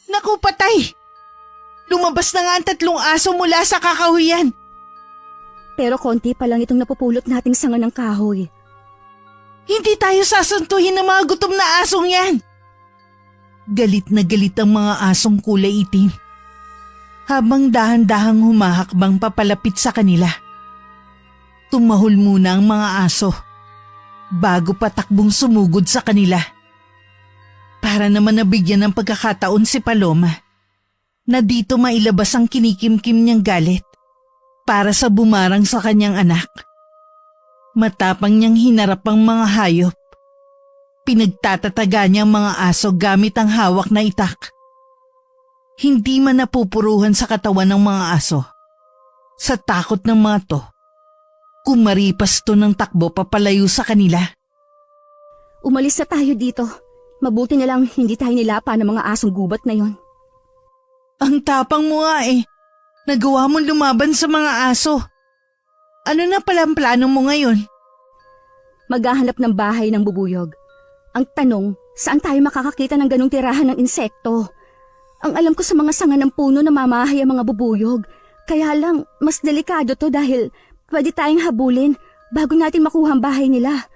Naku, patay! Lumabas na nga ang 3 aso mula sa kakahuyan. Pero konti pa lang itong napupulot nating sanga ng kahoy. Hindi tayo sasuntuhin ng mga gutom na asong yan. Galit na galit ang mga asong kulay itim. Habang dahan-dahang humahakbang papalapit sa kanila. Tumahol muna ang mga aso bago patakbong sumugod sa kanila. Para naman nabigyan ng pagkakataon si Paloma na dito mailabas ang kinikimkim niyang galit para sa bumarang sa kanyang anak. Matapang niyang hinarap ang mga hayop. Pinagtatataga niya ang mga aso gamit ang hawak na itak. Hindi man napupuruhan sa katawan ng mga aso. Sa takot ng mga to, kumaripas to ng takbo papalayo sa kanila. Umalis na tayo dito. Mabuti na lang hindi tayo nilapa ng mga asong gubat na yon. Ang tapang mo nga eh. Nagawa mong lumaban sa mga aso. Ano na pala ang plano mo ngayon? Maghahanap ng bahay ng bubuyog. Ang tanong, saan tayo makakakita ng ganong tirahan ng insekto? Ang alam ko sa mga sanga ng puno na mamahay ang mga bubuyog. Kaya lang, mas delikado to dahil pwede tayong habulin bago natin makuha ang bahay nila.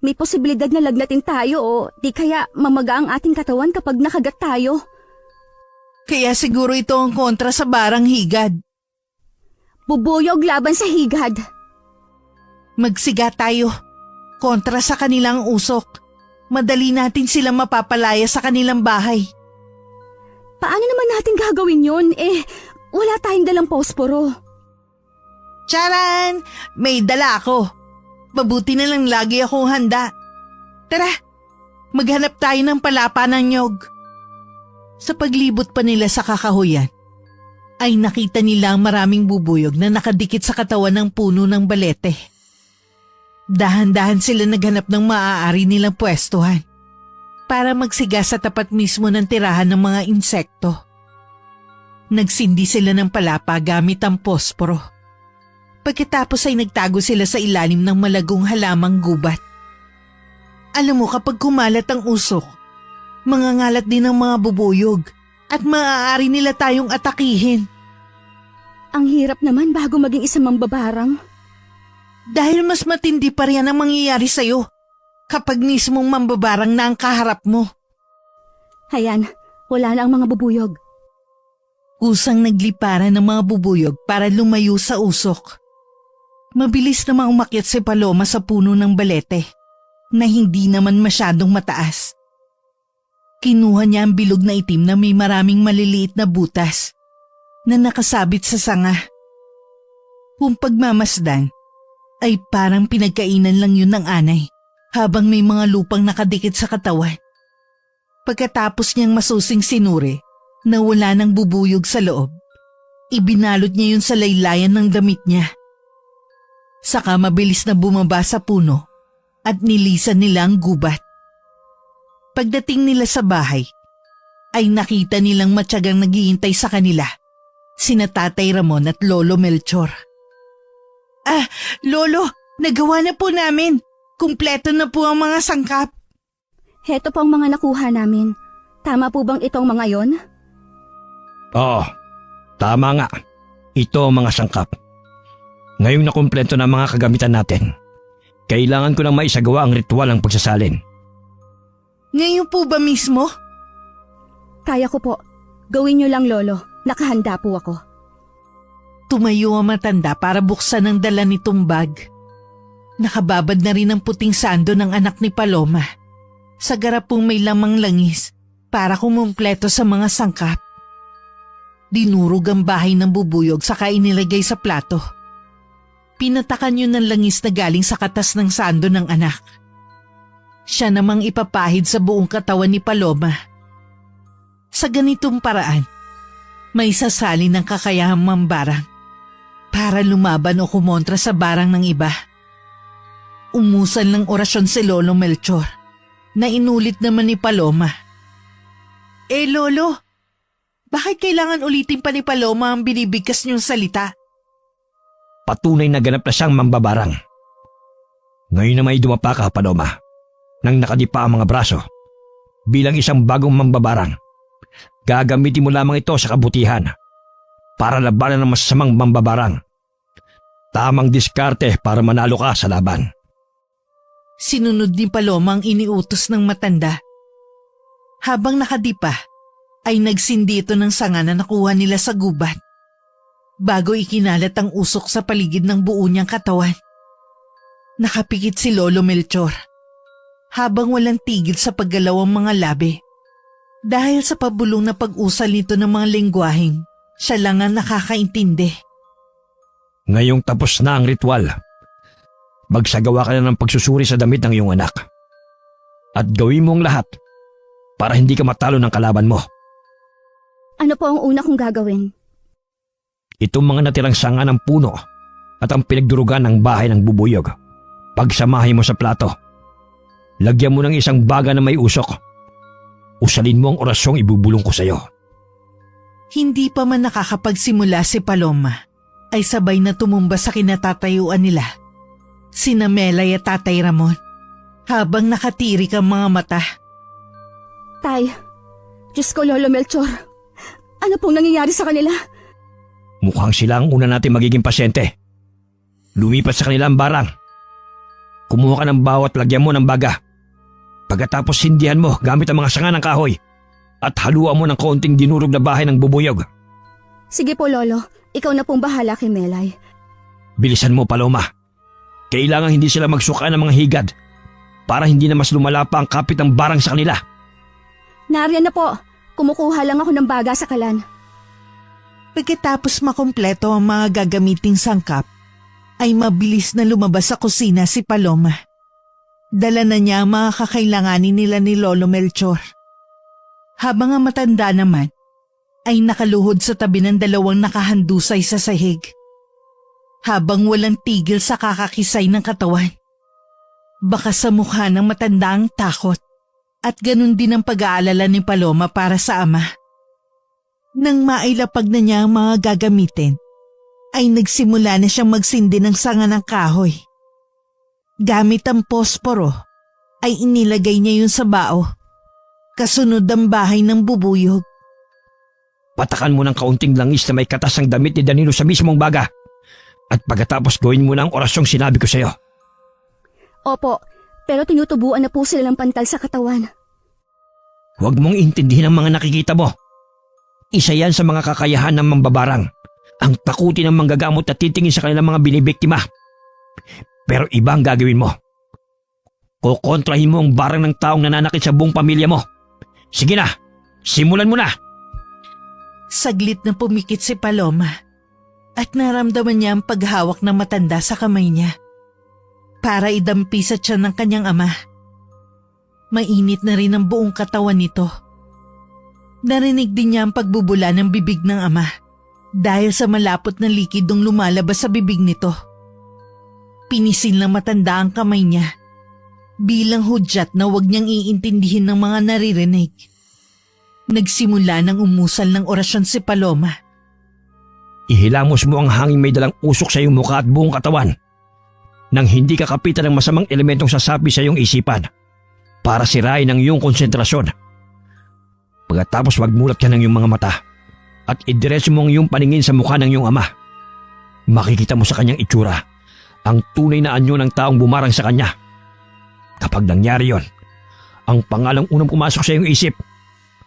May posibilidad na lagnatin tayo o di kaya mamaga ang ating katawan kapag nakagat tayo. Kaya siguro ito ang kontra sa barang higad. Bubuyog laban sa higad. Magsiga tayo. Kontra sa kanilang usok. Madali natin sila mapapalaya sa kanilang bahay. Paano naman natin gagawin yun? Wala tayong dalang posporo. Charan! May dala ako. Mabuti na lang lagi akong handa. Tara, maghanap tayo ng palapa ng nyog. Sa paglibot pa nila sa kakahuyan, ay nakita nila ang maraming bubuyog na nakadikit sa katawan ng puno ng balete. Dahan-dahan sila naghanap ng maaari nilang pwestuhan para magsiga sa tapat mismo ng tirahan ng mga insekto. Nagsindi sila ng palapa gamit ang posporo. Pagkatapos ay nagtago sila sa ilalim ng malagong halamang gubat. Alam mo, kapag kumalat ang usok, mangangalat din ang mga bubuyog at maaari nila tayong atakihin. Ang hirap naman bago maging isang mambabarang. Dahil mas matindi pa rin ang mangyayari sa'yo kapag mismong mambabarang na ang kaharap mo. Hayan, wala na ang mga bubuyog. Kusang nagliparan ng mga bubuyog para lumayo sa usok. Mabilis namang umakyat si Paloma sa puno ng balete na hindi naman masyadong mataas. Kinuha niya ang bilog na itim na may maraming maliliit na butas na nakasabit sa sanga. Kung pagmamasdan, ay parang pinagkainan lang yun ng anay habang may mga lupang nakadikit sa katawan. Pagkatapos niyang masusing sinuri na wala nang bubuyog sa loob, ibinalot niya yun sa laylayan ng damit niya. Saka mabilis na bumaba sa puno at nilisan nila ang gubat. Pagdating nila sa bahay, ay nakita nilang matyagang naghihintay sa kanila, sina Tatay Ramon at Lolo Melchor. Ah, Lolo, nagawa na po namin. Kumpleto na po ang mga sangkap. Heto po ang mga nakuha namin. Tama po bang itong mga yon? Oo, tama nga. Ito ang mga sangkap. Ngayong nakumpleto na mga kagamitan natin, kailangan ko lang maisagawa ang ritual ng pagsasalin. Ngayon po ba mismo? Kaya ko po. Gawin niyo lang, Lolo. Nakahanda po ako. Tumayo ang matanda para buksan ang dala nitong bag. Nakababad na rin ang puting sando ng anak ni Paloma. Sa garapong may lamang langis para kumumpleto sa mga sangkap. Dinurog ang bahay ng bubuyog saka inilagay sa plato. Pinatakan yun ng langis na galing sa katas ng sando ng anak. Siya namang ipapahid sa buong katawan ni Paloma. Sa ganitong paraan, may sasali ng kakayahang mambarang para lumaban o kumontra sa barang ng iba. Umusan ng orasyon si Lolo Melchor na inulit naman ni Paloma. Lolo, bakit kailangan ulitin pa ni Paloma ang binibigkas niyong salita? Patunay na ganap na siyang mambabarang. Ngayon na may dumapa ka, Paloma, nang nakadipa ang mga braso. Bilang isang bagong mambabarang, gagamitin mo lamang ito sa kabutihan para labanan ng masasamang mambabarang. Tamang diskarte para manalo ka sa laban. Sinunod ni Paloma ang iniutos ng matanda. Habang nakadipa, ay nagsindi ito ng sanga na nakuha nila sa gubat. Bago ikinalat ang usok sa paligid ng buo niyang katawan. Nakapikit si Lolo Melchor habang walang tigil sa paggalaw ang mga labi. Dahil sa pabulong na pag-usal nito ng mga lengguaheng, siya lang ang nakakaintindi. Ngayong tapos na ang ritual, magsagawa ka na ng pagsusuri sa damit ng iyong anak. At gawin mo ang lahat para hindi ka matalo ng kalaban mo. Ano po ang una kong gagawin? Itong mga natirang sanga ng puno at ang pinagdurugan ng bahay ng bubuyog, pagsamahin mo sa plato. Lagyan mo ng isang baga na may usok. Usalin mo ang orasyong ibubulong ko sa iyo. Hindi pa man nakakapagsimula si Paloma, ay sabay na tumumba sa kinatatayuan nila. Sina Melay at Tatay Ramon, habang nakatirik ang mga mata. Tay, Diyos ko, Lolo Melchor. Ano pong nangyayari sa kanila? Mukhang sila ang una natin magiging pasyente. Lumipat sa kanilang barang. Kumuha ka ng bawat lagyan mo ng baga. Pagkatapos sindihan mo gamit ang mga sanga ng kahoy at haluan mo ng kaunting dinurog na bahay ng bubuyog. Sige po, Lolo. Ikaw na pong bahala kay Melay. Bilisan mo, Paloma. Kailangan hindi sila magsuka ng mga higad para hindi na mas lumala pa ang kapit ng barang sa kanila. Nariyan na po. Kumukuha lang ako ng baga sa kalan. Pagkatapos makumpleto ang mga gagamiting sangkap, ay mabilis na lumabas sa kusina si Paloma. Dala na niya ang mga kakailanganin nila ni Lolo Melchor. Habang ang matanda naman, ay nakaluhod sa tabi ng dalawang nakahandusay sa sahig. Habang walang tigil sa kakakisay ng katawan. Baka sa mukha ng matanda ang takot at ganun din ang pag-aalala ni Paloma para sa ama. Nang mailapag na niya ang mga gagamitin, ay nagsimula na siyang magsindi ng sanga ng kahoy. Gamit ang posporo, ay inilagay niya yun sa bao. Kasunod ang bahay ng bubuyog. Patakan mo ng kaunting langis na may katas ang damit ni Danilo sa mismong baga. At pagkatapos gawin mo na ang orasyong sinabi ko sa iyo. Opo, pero tinutubuan na po sila ng pantal sa katawan. Huwag mong intindihin ang mga nakikita mo. Isa yan sa mga kakayahan ng mambabarang. Ang takutin ng manggagamot na titingin sa kanilang mga binibiktima Pero iba ang gagawin mo. Kukontrahin mo ang barang ng taong nananakit sa buong pamilya mo. Sige na, simulan mo na. Saglit na pumikit si Paloma at naramdaman niya ang paghawak ng matanda sa kamay niya para idampi sa tiyan ng kanyang ama. Mainit na rin ang buong katawan nito. Narinig din niya ang pagbubula ng bibig ng ama dahil sa malapot na likidong lumalabas sa bibig nito. Pinisil ng matanda ang kamay niya bilang hudyat na huwag niyang iintindihin ng mga naririnig. Nagsimula ng umusal ng orasyon si Paloma. Ihilamos mo ang hangin may dalang usok sa iyong mukha at buong katawan nang hindi ka kapitan ng masamang elementong sasapi sa iyong isipan para sirain ang iyong konsentrasyon. Pagkatapos magmulat ka ng iyong mga mata at idiretso mo ang iyong paningin sa mukha ng iyong ama. Makikita mo sa kanyang itsura ang tunay na anyo ng taong bumarang sa kanya. Kapag nangyari yon, ang pangalang unang pumasok sa iyong isip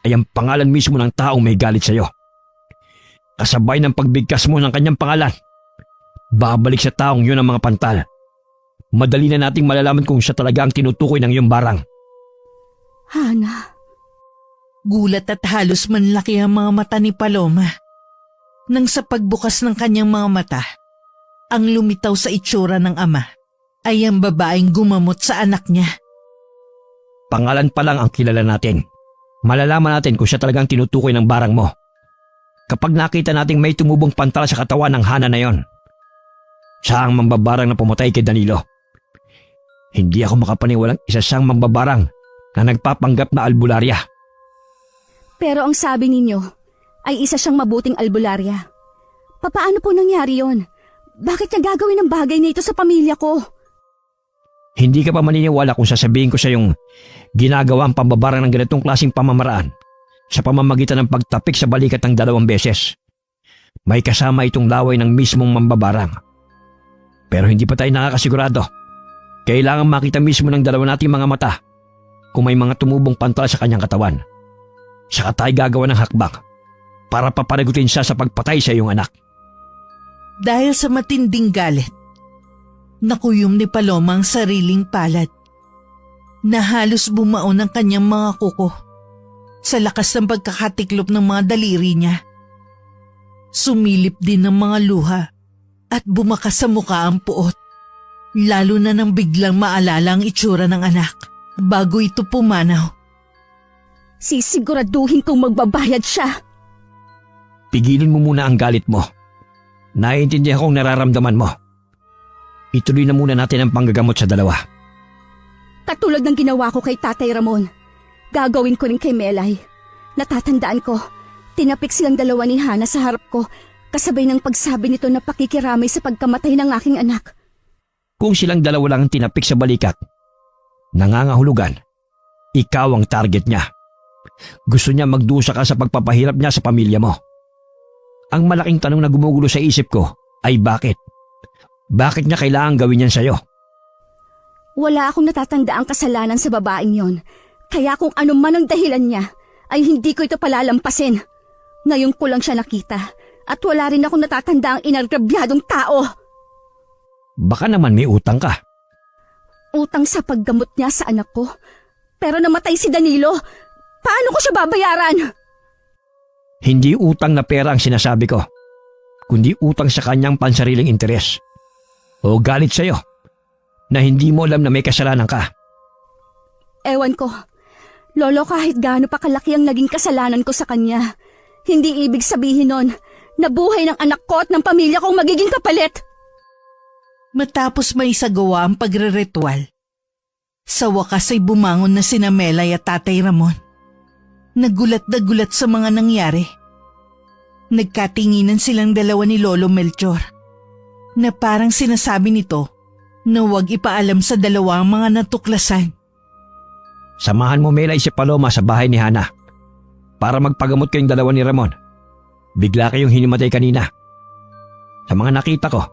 ay ang pangalan mismo ng taong may galit sa iyo. Kasabay ng pagbigkas mo ng kanyang pangalan, babalik sa taong yun ang mga pantal. Madali na nating malalaman kung siya talaga ang tinutukoy ng iyong barang. Hana, Gulat at halos manlaki ang mga mata ni Paloma. Nang sa pagbukas ng kanyang mga mata, ang lumitaw sa itsura ng ama ay ang babaeng gumamot sa anak niya. Pangalan pa lang ang kilala natin. Malalaman natin kung siya talagang tinutukoy ng barang mo kapag nakita nating may tumubong pantal sa katawan ng Hana na yon. Siya ang mambabarang na pumatay kay Danilo. Hindi ako makapaniwalang isa siyang mambabarang na nagpapanggap na albularya. pero ang sabi ninyo ay isa siyang mabuting albularya. Papaano po nangyari yon? Bakit niya gagawin ang bagay na ito sa pamilya ko? Hindi ka pa maniniwala kung sasabihin ko sa yung ginagawa ang pambabarang ng ganitong klaseng pamamaraan sa pamamagitan ng pagtapik sa balikat ng 2 beses. May kasama itong laway ng mismong mambabarang. Pero hindi pa tayo nakakasigurado. Kailangan makita mismo ng dalawa nating mga mata kung may mga tumubong pantal sa kanyang katawan. Saka tayo gagawa ng hakbang para papanagutin siya sa pagpatay sa iyong anak. Dahil sa matinding galit, nakuyom ni Paloma ang sariling palad na halos bumaon ang kanyang mga kuko sa lakas ng pagkakatiklop ng mga daliri niya. Sumilip din ng mga luha at bumakas sa mukha ang puot, lalo na nang biglang maalala ang itsura ng anak bago ito pumanaw. Sisiguraduhin kong magbabayad siya. Pigilin mo muna ang galit mo. Naiintindihan kong nararamdaman mo. Ituloy na muna natin ang panggagamot sa dalawa. Katulad ng ginawa ko kay Tatay Ramon, gagawin ko rin kay Melay. Natatandaan ko, tinapik silang dalawa ni Hana sa harap ko, kasabay ng pagsabi nito na pakikiramay sa pagkamatay ng aking anak. Kung silang dalawa lang ang tinapik sa balikat, nangangahulugan, ikaw ang target niya. Gusto niya magdusa ka sa pagpapahirap niya sa pamilya mo. Ang malaking tanong na gumugulo sa isip ko ay bakit? Bakit niya kailangan gawin yan sa'yo? Wala akong natatandaang kasalanan sa babaeng yon, kaya kung ano man ang dahilan niya, ay hindi ko ito palalampasin. Ngayon ko lang siya nakita, at wala rin akong natatandaang inargrabyadong tao. Baka naman may utang ka. Utang sa paggamot niya sa anak ko, pero namatay si Danilo. Paano ko siya babayaran? Hindi utang na pera ang sinasabi ko, kundi utang sa kanyang pansariling interes. O galit sa'yo, na hindi mo alam na may kasalanan ka. Ewan ko. Lolo, kahit gaano pa kalaki ang naging kasalanan ko sa kanya, hindi ibig sabihin nun na buhay ng anak ko at ng pamilya kong magiging kapalit. Matapos may isagawa ang pagre-ritual, sa wakas ay bumangon na sina Melay at Tatay Ramon. Nagulat na gulat sa mga nangyari. Nagkatinginan silang dalawa ni Lolo Melchor na parang sinasabi nito na huwag ipaalam sa dalawa ang mga natuklasan. Samahan mo Melay si Paloma sa bahay ni Hana para magpagamot kayong dalawa ni Ramon. Bigla kayong hinimatay kanina. Sa mga nakita ko,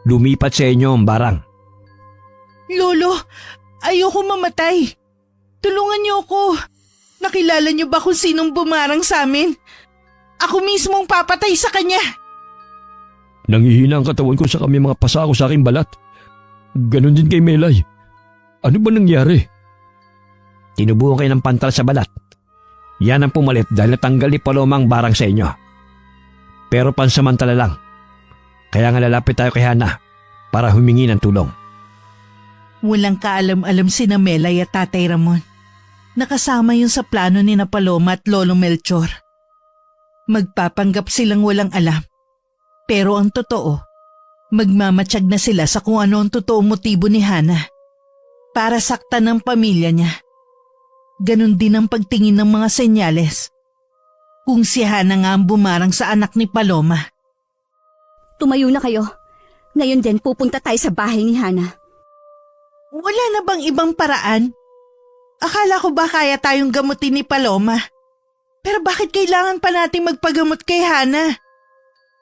lumipat sa inyo ang barang. Lolo, ayoko mamatay. Tulungan niyo ako. Nakilala niyo ba kung sinong bumarang sa amin? Ako mismo ang papatay sa kanya. Nangihina ang katawan ko sa kami mga pasako sa aking balat. Ganon din kay Melay. Ano ba nangyari? Tinubuhan kayo ng pantal sa balat. Yan ang pumalit dahil natanggal ni Paloma ang barang sa inyo. Pero pansamantala lang. Kaya nga lalapit tayo kay Hana para humingi ng tulong. Walang kaalam-alam sina Melay at Tatay Ramon. Nakasama yun sa plano ni na Paloma at Lolo Melchor. Magpapanggap silang walang alam. Pero ang totoo, magmamatsyag na sila sa kung ano ang totoong motibo ni Hana para saktan ng pamilya niya. Ganon din ang pagtingin ng mga senyales. Kung si Hana nga ang bumarang sa anak ni Paloma. Tumayo na kayo. Ngayon din pupunta tayo sa bahay ni Hana. Wala na bang ibang paraan? Akala ko ba kaya tayong gamutin ni Paloma? Pero bakit kailangan pa nating magpagamot kay Hana?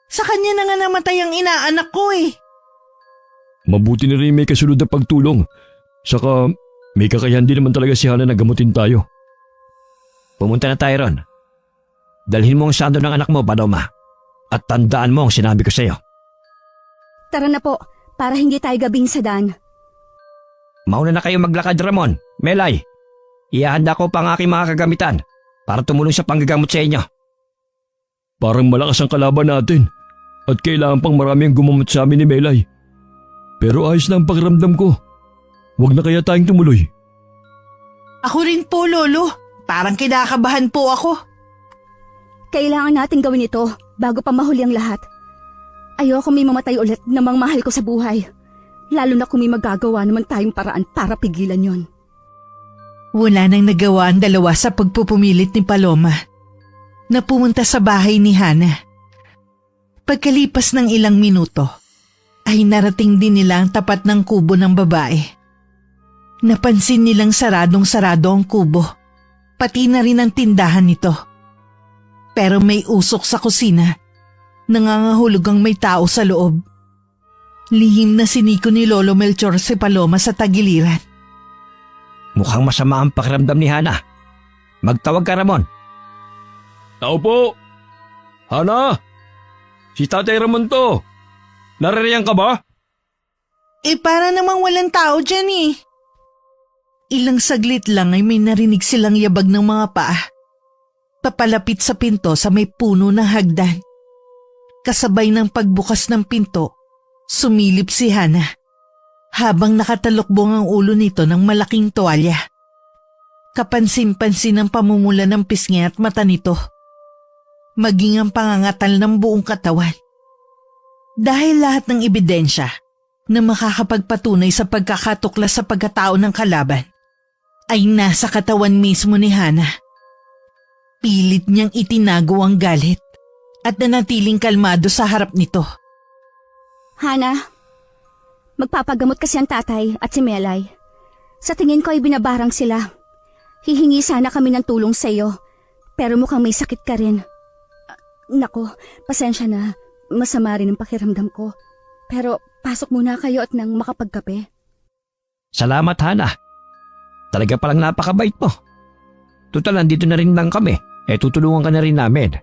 Sa kanya na nga namatay ang inaanak ko eh. Mabuti na rin may kasunod na pagtulong. Saka may kakayahan din naman talaga si Hana na gamutin tayo. Pumunta na tayo ron. Dalhin mo ang sando ng anak mo, Paloma. At tandaan mo ang sinabi ko sa iyo. Tara na po, para hindi tayo gabing sa daan. Mauna na kayo maglakad, Ramon. Melay, ihahanda ko pa ang aking mga kagamitan para tumulong sa panggagamot sa inyo. Parang malakas ang kalaban natin at kailangan pang marami ang gumamot sa amin ni Melay. Pero ayos na ang pakiramdam ko. Huwag na kaya tayong tumuloy. Ako rin po, Lolo. Parang kinakabahan po ako. Kailangan natin gawin ito bago pa mahuli ang lahat. Ayoko may mamatay ulit na mga mahal ko sa buhay. Lalo na kung may magagawa naman tayong paraan para pigilan yon. Wala nang nagawa ang dalawa sa pagpupumilit ni Paloma na pumunta sa bahay ni Hana. Pagkalipas ng ilang minuto, ay narating din nila ang tapat ng kubo ng babae. Napansin nilang saradong-sarado ang kubo, pati na rin ang tindahan nito. Pero may usok sa kusina, nangangahulog ang may tao sa loob. Lihim na siniko ni Lolo Melchor si Paloma sa tagiliran. Mukhang masama ang pakiramdam ni Hana. Magtawag ka, Ramon. Tao po! Hana! Si Tatay Ramon to! Naririyan ka ba? Para namang walang tao dyan eh. Ilang saglit lang ay may narinig silang yabag ng mga paa. Papalapit sa pinto sa may puno ng hagdan. Kasabay ng pagbukas ng pinto, sumilip si Hana. Habang nakatalukbong ang ulo nito ng malaking tuwalya. Kapansin-pansin ang pamumula ng pisngi at mata nito. Maging ang pangangatal ng buong katawan. Dahil lahat ng ebidensya na makakapagpatunay sa pagkakatuklas sa pagkatao ng kalaban ay nasa katawan mismo ni Hana. Pilit niyang itinago ang galit at nanatiling kalmado sa harap nito. Hana, magpapagamot kasi ang tatay at si Melay. Sa tingin ko ay binabarang sila. Hihingi sana kami ng tulong sa iyo, pero mukhang may sakit ka rin. Nako, pasensya na. Masama rin ang pakiramdam ko. Pero pasok muna kayo at nang makapagkape. Salamat, Hana. Talaga palang napakabait mo. Tutal, nandito na rin lang kami. Tutulungan ka na rin namin.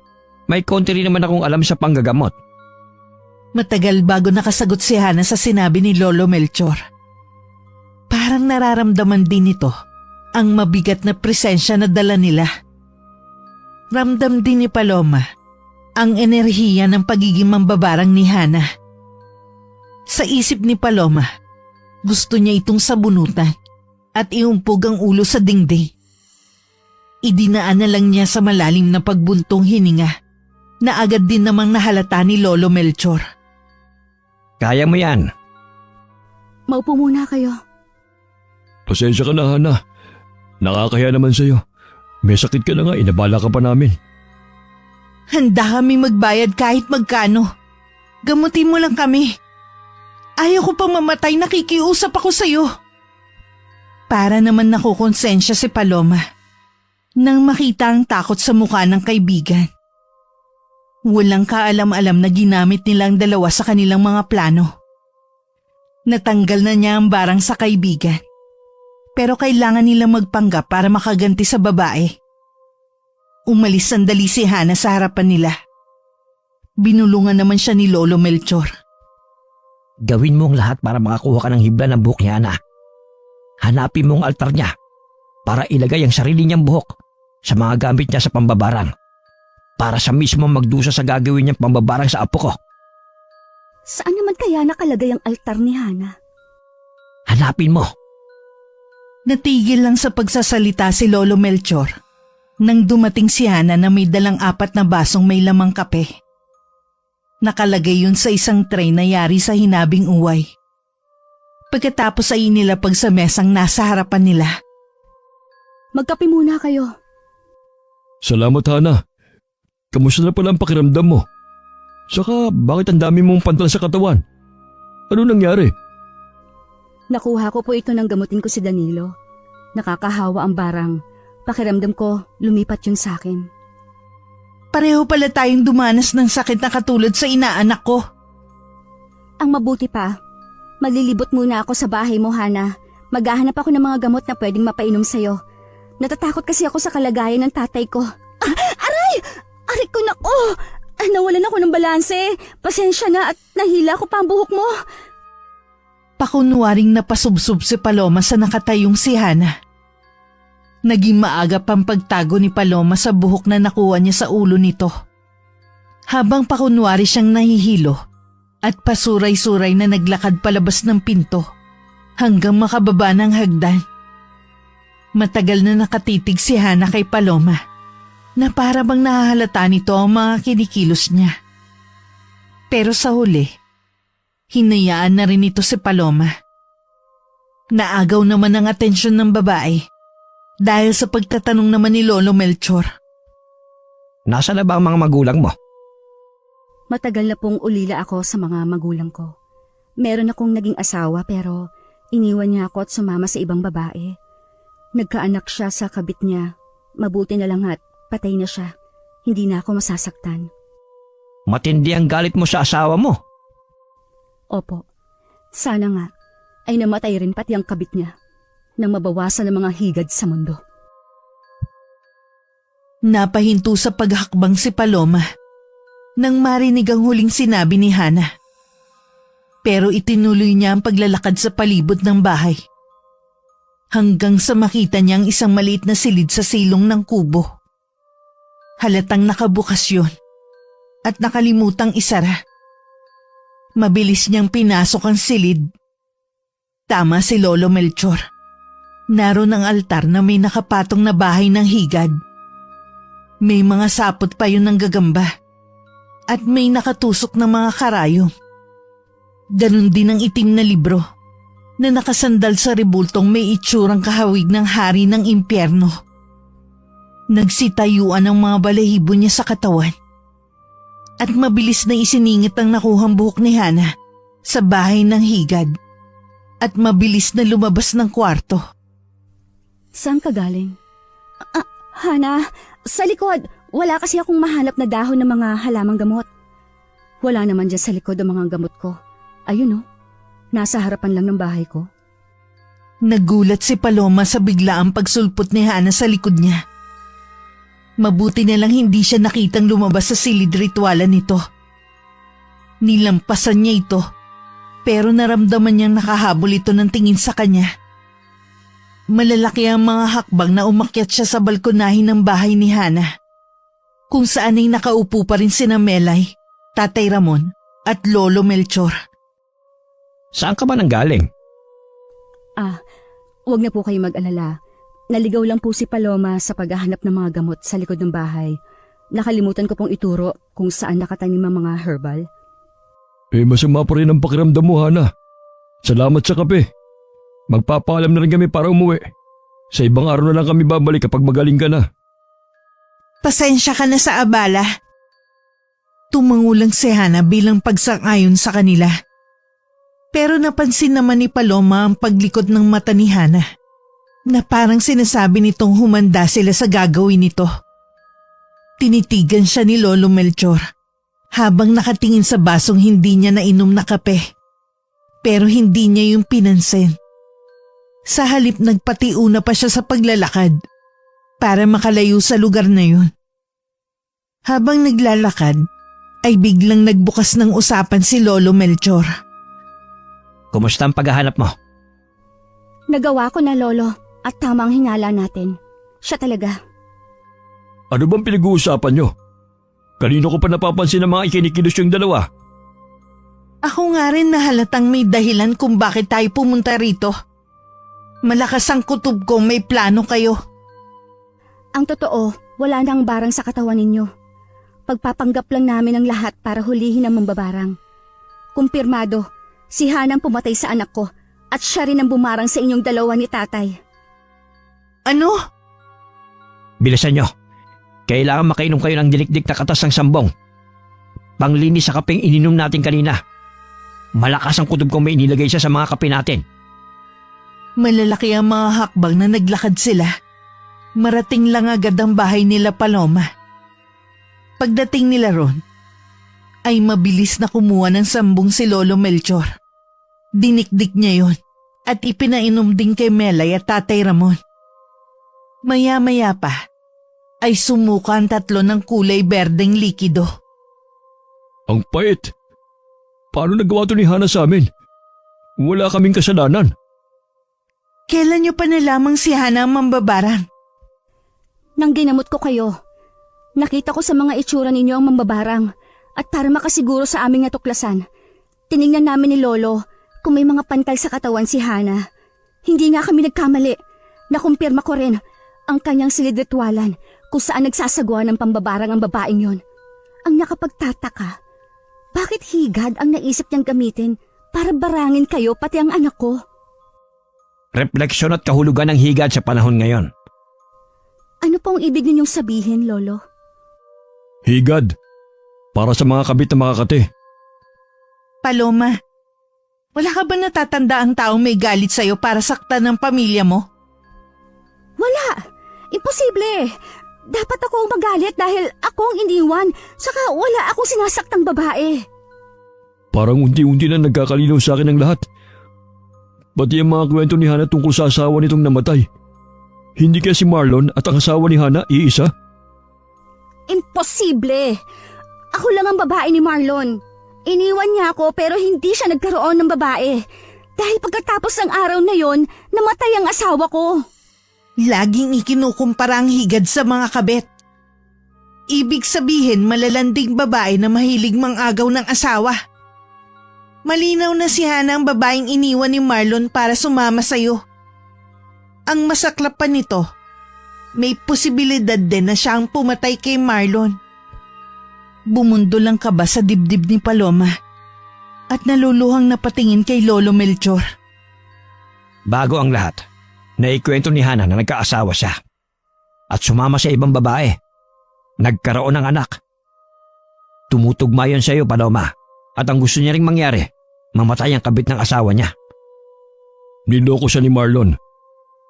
May konti rin naman akong alam sa panggagamot. Matagal bago nakasagot si Hana sa sinabi ni Lolo Melchor. Parang nararamdaman din nito ang mabigat na presensya na dala nila. Ramdam din ni Paloma ang enerhiya ng pagiging mambabarang ni Hana. Sa isip ni Paloma, gusto niya itong sabunutan at iumpog ang ulo sa dingding. Idinaan na lang niya sa malalim na pagbuntong hininga na agad din namang nahalata ni Lolo Melchor. Kaya mo yan. Maupo muna kayo. Pasensya ka na, Hana. Nakakaya naman sa'yo. May sakit ka na nga, inabala ka pa namin. Handa kami magbayad kahit magkano. Gamutin mo lang kami. Ayaw ko pang mamatay, nakikiusap ako sa'yo. Para naman nakukonsensya si Paloma nang makita ang takot sa mukha ng kaibigan. Walang kaalam-alam na ginamit nilang dalawa sa kanilang mga plano. Natanggal na niya ang barang sa kaibigan. Pero kailangan nilang magpanggap para makaganti sa babae. Umalis sandali si Hana sa harapan nila. Binulungan naman siya ni Lolo Melchor. Gawin mo ang lahat para makakuha ka ng hibla ng buhok ni Hana. Hanapin mo ang altar niya para ilagay ang sarili niyang buhok sa mga gamit niya sa pambabarang. Para siya mismo magdusa sa gagawin niyang pambabarang sa apo ko. Saan naman kaya nakalagay ang altar ni Hana? Hanapin mo. Natigil lang sa pagsasalita si Lolo Melchor nang dumating si Hana na may dalang 4 na basong may lamang kape. Nakalagay yun sa isang tray na yari sa hinabing uway. Pagkatapos ay inilapag sa mesang nasa harapan nila. Magkape muna kayo. Salamat, Hana. Kamusta na pala ang pakiramdam mo? Saka bakit ang dami mong pantal sa katawan? Ano nangyari? Nakuha ko po ito ng gamutin ko si Danilo. Nakakahawa ang barang. Pakiramdam ko, lumipat yun sa akin. Pareho pala tayong dumanas ng sakit na katulad sa inaanak ko. Ang mabuti pa, malilibot muna ako sa bahay mo, Hana. Maghahanap ako ng mga gamot na pwedeng mapainom sa'yo. Natatakot kasi ako sa kalagayan ng tatay ko. Aray! Aray ko na! Nawalan ako ng balanse. Pasensya na at nahila ko pa ang buhok mo. Pakunwaring napasubsob si Paloma sa nakatayong si Hana. Naging maagap ang pagtago ni Paloma sa buhok na nakuha niya sa ulo nito. Habang pakunwari siyang nahihilo at pasuray-suray na naglakad palabas ng pinto hanggang makababa ng hagdan. Matagal na nakatitig si Hana kay Paloma na para bang nahahalata nito ang mga kinikilos niya. Pero sa huli, hinayaan na rin ito si Paloma. Naagaw naman ang atensyon ng babae dahil sa pagtatanong naman ni Lolo Melchor. Nasa na ba ang mga magulang mo? Matagal na pong ulila ako sa mga magulang ko. Meron akong naging asawa pero iniwan niya ako at sumama sa ibang babae. Nagkaanak siya sa kabit niya. Mabuti na lang at patay na siya. Hindi na ako masasaktan. Matindi ang galit mo sa asawa mo. Opo. Sana nga ay namatay rin pati ang kabit niya nang mabawasan ang mga higad sa mundo. Napahinto sa paghakbang si Paloma nang marinig ang huling sinabi ni Hana. Pero itinuloy niya ang paglalakad sa palibot ng bahay hanggang sa makita niya ang isang maliit na silid sa silong ng kubo. Halatang nakabukas yun at nakalimutang isara. Mabilis niyang pinasok ang silid. Tama si Lolo Melchor. Naroon ang altar na may nakapatong na bahay ng higad. May mga sapot pa yun ng gagamba at may nakatusok na mga karayom. Ganon din ang itim na libro na nakasandal sa rebultong may itsurang kahawig ng hari ng impyerno. Nagsitayuan ang mga balahibo niya sa katawan at mabilis na isiningit ang nakuhang buhok ni Hana sa bahay ng higad at mabilis na lumabas ng kwarto. Saan ka galing? Hana, sa likod. Wala kasi akong mahanap na dahon ng mga halamang gamot. Wala naman dyan sa likod ang mga gamot ko. Ayun nasa harapan lang ng bahay ko. Nagulat si Paloma sa biglaang pagsulpot ni Hana sa likod niya. Mabuti na lang hindi siya nakitang lumabas sa silid ritualan nito. Nilampasan niya ito, pero naramdaman niyang nakahabol ito ng tingin sa kanya. Malalaki ang mga hakbang na umakyat siya sa balkonahin ng bahay ni Hana, kung saan ay nakaupo pa rin sina Melay, Tatay Ramon at Lolo Melchor. Saan ka ba nanggaling? Huwag na po kayo mag-alala. Naligaw lang po si Paloma sa paghahanap ng mga gamot sa likod ng bahay. Nakalimutan ko pong ituro kung saan nakatanim ang mga herbal. Masama pa rin ang pakiramdam mo, Hana. Salamat sa kape. Magpapaalam na rin kami para umuwi. Sa ibang araw na lang kami babalik kapag magaling ka na. Pasensya ka na sa abala. Tumangulang si Hana bilang pagsang-ayon sa kanila. Pero napansin naman ni Paloma ang paglikod ng mata ni Hana na parang sinasabi nitong humanda sila sa gagawin nito. Tinitigan siya ni Lolo Melchor habang nakatingin sa basong hindi niya nainom na kape. Pero hindi niya yung pinansin. Sa halip nagpatiuna pa siya sa paglalakad para makalayo sa lugar na yun. Habang naglalakad ay biglang nagbukas ng usapan si Lolo Melchor. Kumusta ang paghahanap mo? Nagawa ko na, Lolo, at tamang hinala natin. Siya talaga. Ano bang pinag-uusapan nyo? Kanino ko pa napapansin ng mga ikinikilos yung dalawa? Ako nga rin nahalatang may dahilan kung bakit tayo pumunta rito. Malakas ang kutob ko, may plano kayo. Ang totoo, wala nang barang sa katawan ninyo. Pagpapanggap lang namin ang lahat para hulihin ang mambabarang. Kumpirmado, si Hana ang pumatay sa anak ko at siya rin ang bumarang sa inyong dalawa ni tatay. Ano? Bilisan nyo. Kailangan makainom kayo ng dinikdik na katas ng sambong. Panglinis sa kapeng ininom natin kanina. Malakas ang kutob kong may inilagay siya sa mga kape natin. Malalaki ang mga hakbang na naglakad sila. Marating lang agad ang bahay nila Paloma. Pagdating nila ron, ay mabilis na kumuha ng sambong si Lolo Melchor. Dinikdik niya yon at ipinainom din kay Melay at Tatay Ramon. Maya-maya pa, ay sumuka ang tatlo ng kulay berdeng likido. Ang pait. Paano nagawa to ni Hana sa amin? Wala kaming kasalanan. Kailan niyo pa nalamang si Hana ang mambabarang? Nang ginamot ko kayo, nakita ko sa mga itsura ninyo ang mambabarang at para makasiguro sa aming natuklasan, tiningnan namin ni Lolo kung may mga pantal sa katawan si Hana. Hindi nga kami nagkamali. Nakumpirma ko rin ang kanyang silid-ritualan kung saan nagsasagawa ng pambabarang ang babaeng yon. Ang nakapagtataka, bakit higad ang naisip niyang gamitin para barangin kayo pati ang anak ko? Refleksyon at kahulugan ng higad sa panahon ngayon. Ano pong ibig ninyong sabihin, Lolo? Higad. Para sa mga kabit na makakate. Paloma, wala ka ba natatanda ang taong may galit sa'yo para saktan ng pamilya mo? Wala! Imposible! Dapat ako magalit dahil ako ang iniwan, saka wala akong sinasaktang babae. Parang unti-unti na nagkakalinaw sa akin ang lahat. Pati ang mga kwento ni Hana tungkol sa asawa nitong namatay. Hindi kaya si Marlon at ang asawa ni Hana iisa? Imposible! Ako lang ang babae ni Marlon. Iniwan niya ako pero hindi siya nagkaroon ng babae. Dahil pagkatapos ng araw na yon, namatay ang asawa ko. Laging ikinukumpara ang higad sa mga kabet. Ibig sabihin malalanding babae na mahilig mangagaw ng asawa. Malinaw na si Hana ang babaeng iniwan ni Marlon para sumama sa'yo. Ang masaklap pa nito, may posibilidad din na siya ang pumatay kay Marlon. Bumundol ang kaba sa dibdib ni Paloma at naluluhang napatingin kay Lolo Melchor. Bago ang lahat, naikwento ni Hana na nagkaasawa siya at sumama sa ibang babae. Nagkaroon ng anak. Tumutugma yon sa iyo, Paloma, at ang gusto niya ring mangyari, mamatay ang kabit ng asawa niya. Niloko siya ni Marlon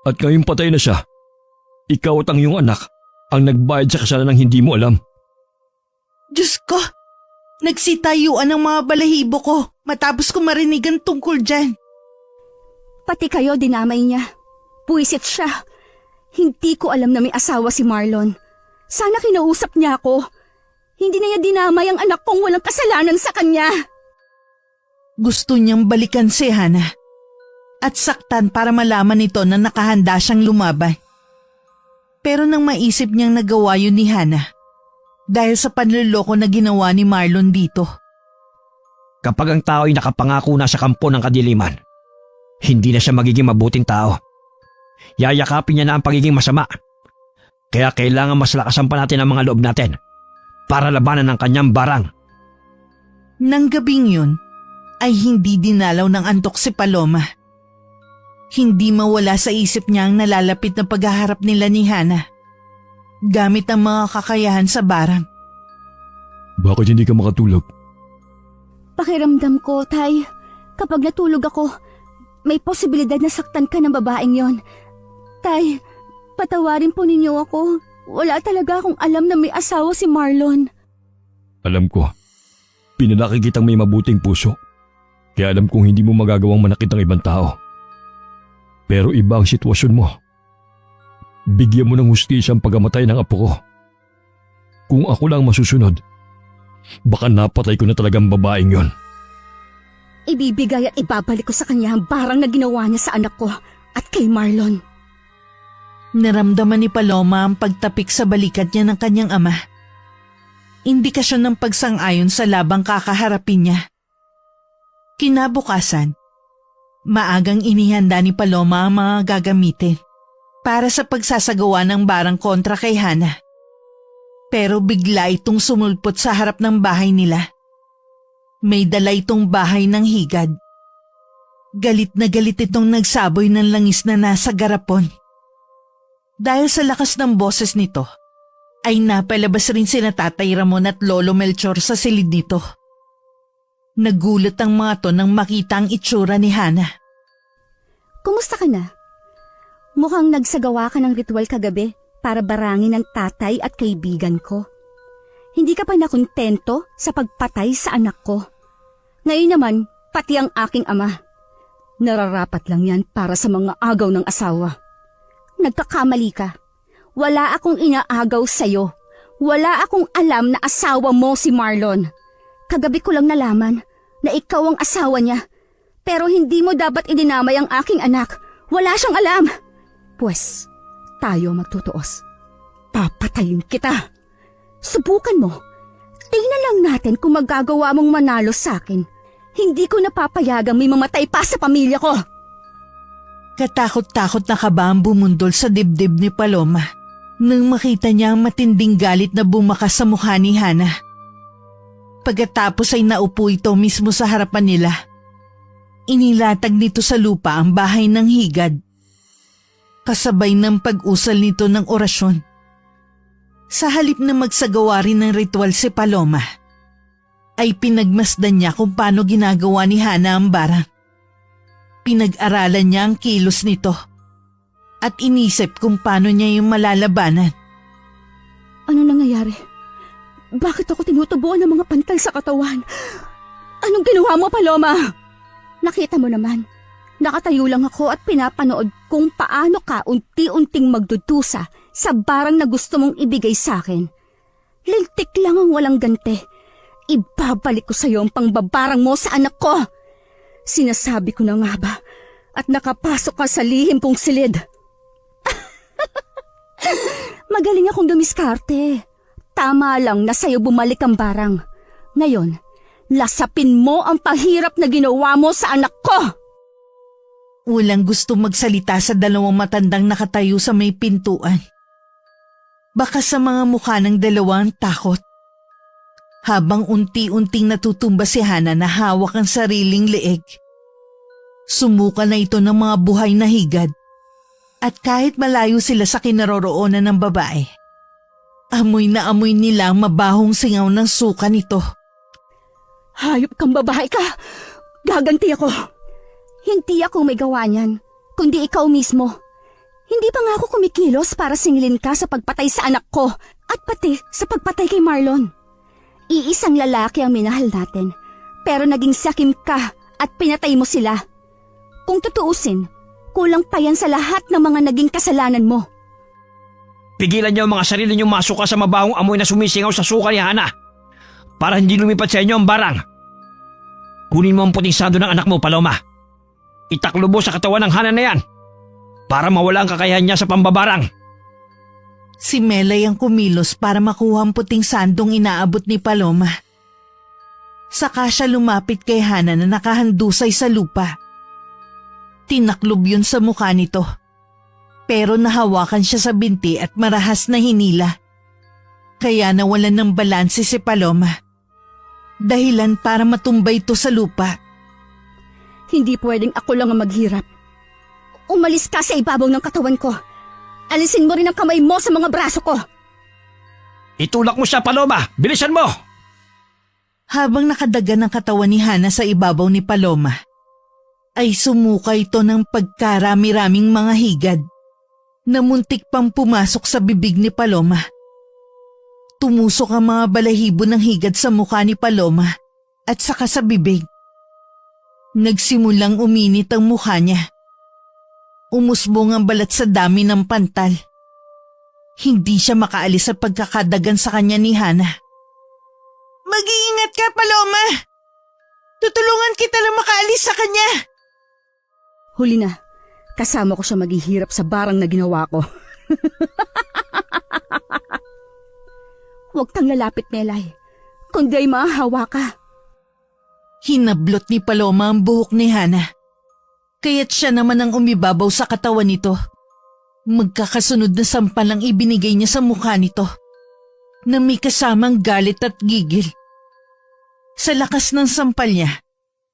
at ngayon patay na siya. Ikaw at ang iyong anak ang nagbayad sa kasalanan ng hindi mo alam. Diyos ko, nagsitayuan ang mga balahibo ko matapos ko marinig ang tungkol dyan. Pati kayo dinamay niya. Puwisit siya. Hindi ko alam na may asawa si Marlon. Sana kinausap niya ako. Hindi na niya dinamay ang anak kong walang kasalanan sa kanya. Gusto niyang balikan si Hana at saktan para malaman nito na nakahanda siyang lumaban. Pero nang maisip niyang nagawa yun ni Hana dahil sa panluloko na ginawa ni Marlon dito. Kapag ang tao ay nakapangako na sa kampo ng kadiliman, hindi na siya magiging mabuting tao. Yayakapin niya na ang pagiging masama. Kaya kailangan mas lakasan pa natin ang mga loob natin para labanan ang kanyang barang. Nang gabing yun, ay hindi dinalaw ng antok si Paloma. Hindi mawala sa isip niya ang nalalapit na paghaharap nila ni Hana gamit ang mga kakayahan sa barang. Bakit hindi ka makatulog? Pakiramdam ko, Tay, kapag natulog ako, may posibilidad na saktan ka ng babaeng yon. Tay, patawarin po ninyo ako. Wala talaga akong alam na may asawa si Marlon. Alam ko, pinalaki kitang may mabuting puso. Kaya alam kong hindi mo magagawang manakit ang ibang tao. Pero iba ang sitwasyon mo. Bigyan mo ng hustisya ang pagamatay ng apo ko. Kung ako lang masusunod, baka napatay ko na talagang babaeng yon. Ibibigay at ibabalik ko sa kanya ang barang na ginawa niya sa anak ko at kay Marlon. Naramdaman ni Paloma ang pagtapik sa balikat niya ng kanyang ama. Indikasyon ng pagsang-ayon sa labang kakaharapin niya. Kinabukasan, maagang inihanda ni Paloma ang mga gagamitin para sa pagsasagawa ng barang kontra kay Hana. Pero bigla itong sumulpot sa harap ng bahay nila. May dala itong bahay ng higad. Galit na galit itong nagsaboy ng langis na nasa garapon. Dahil sa lakas ng boses nito, ay napalabas rin sina Tatay Ramon at Lolo Melchor sa silid nito. Nagulat ang mga to nang makita ang itsura ni Hana. Kumusta ka na? Mukhang nagsagawa ka ng ritual kagabi para barangin ang tatay at kaibigan ko. Hindi ka pa nakontento sa pagpatay sa anak ko. Ngayon naman, pati ang aking ama. Nararapat lang yan para sa mga agaw ng asawa. Nagkakamali ka. Wala akong inaagaw sa'yo. Wala akong alam na asawa mo si Marlon. Kagabi ko lang nalaman na ikaw ang asawa niya. Pero hindi mo dapat idinamay ang aking anak. Wala siyang alam. Pwes, tayo magtutuos. Papatayin kita. Subukan mo. Tingnan lang natin kung magagawa mong manalo sa akin. Hindi ko napapayagang may mamatay pa sa pamilya ko. Katakot-takot na kaba ang bumundol sa dibdib ni Paloma nang makita niya ang matinding galit na bumakas sa mukha ni Hana. Pagkatapos ay naupo ito mismo sa harapan nila. Inilatag nito sa lupa ang bahay ng higad. Kasabay ng pag-usal nito ng orasyon. Sa halip na magsagawa rin ng ritual si Paloma, ay pinagmasdan niya kung paano ginagawa ni Hana ang barang. Pinag-aralan niya ang kilos nito at inisip kung paano niya yung malalabanan. Ano nangyayari? Bakit ako tinutubuan ng mga pantal sa katawan? Anong ginawa mo, Paloma? Nakita mo naman, nakatayo lang ako at pinapanood kung paano ka unti-unting magdudusa sa barang na gusto mong ibigay sa akin. Lintik lang ang walang gante. Ibabalik ko sa iyo ang pangbabarang mo sa anak ko. Sinasabi ko na nga ba at nakapasok ka sa lihim kong silid. Magaling akong dumiskarte. Tama lang na sa'yo bumalik ang barang. Ngayon, lasapin mo ang pahirap na ginawa mo sa anak ko. Walang gusto magsalita sa dalawang matandang nakatayo sa may pintuan. Baka sa mga mukha ng dalawang takot. Habang unti-unting natutumba si Hana na hawak ang sariling leeg. Sumuka na ito ng mga buhay na higad. At kahit malayo sila sa kinaroroonan ng babae, amoy na amoy nila ang mabahong singaw ng suka nito. Hayop kang babae ka! Gaganti ako! Hindi ako may gawa niyan, kundi ikaw mismo. Hindi pa nga ako kumikilos para singilin ka sa pagpatay sa anak ko at pati sa pagpatay kay Marlon. Iisang lalaki ang minahal natin, pero naging sakim ka at pinatay mo sila. Kung tutuusin, kulang pa yan sa lahat ng mga naging kasalanan mo. Pigilan niyo ang mga sarili niyong masuka sa mabahong amoy na sumisingaw sa suka ni Hana para hindi lumipat sa inyo ang barang. Kunin mo ang puting sando ng anak mo, Paloma. Itaklubo sa katawan ng Hana na yan para mawala ang kakayahan niya sa pambabarang. Si Melay ang kumilos para makuha ang puting sandong inaabot ni Paloma. Saka siya lumapit kay Hana na nakahandusay sa lupa. Tinaklob yun sa mukha nito. Pero nahawakan siya sa binti at marahas na hinila. Kaya nawalan ng balanse si Paloma. Dahilan para matumbay ito sa lupa. Hindi pwedeng ako lang ang maghirap. Umalis ka sa ibabaw ng katawan ko. Alisin mo rin ang kamay mo sa mga braso ko. Itulak mo siya, Paloma! Bilisan mo! Habang nakadagan ang katawan ni Hana sa ibabaw ni Paloma, ay sumuka ito ng pagkarami-raming mga higad na muntik pang pumasok sa bibig ni Paloma. Tumusok ang mga balahibo ng higad sa mukha ni Paloma at saka sa bibig. Nagsimulang uminit ang mukha niya. Umusbong ang balat sa dami ng pantal. Hindi siya makaalis sa pagkakadagan sa kanya ni Hana. Mag-iingat ka, Paloma! Tutulungan kita na makaalis sa kanya. Huli na, kasama ko siya maghihirap sa barang na ginawa ko. Huwag kang lalapit, Melay. Kundi ay maahawa ka. Hinablot ni Paloma ang buhok ni Hana. Kaya't siya naman ang umibabaw sa katawan nito. Magkakasunod na sampal ang ibinigay niya sa mukha nito, na may kasamang galit at gigil. Sa lakas ng sampal niya,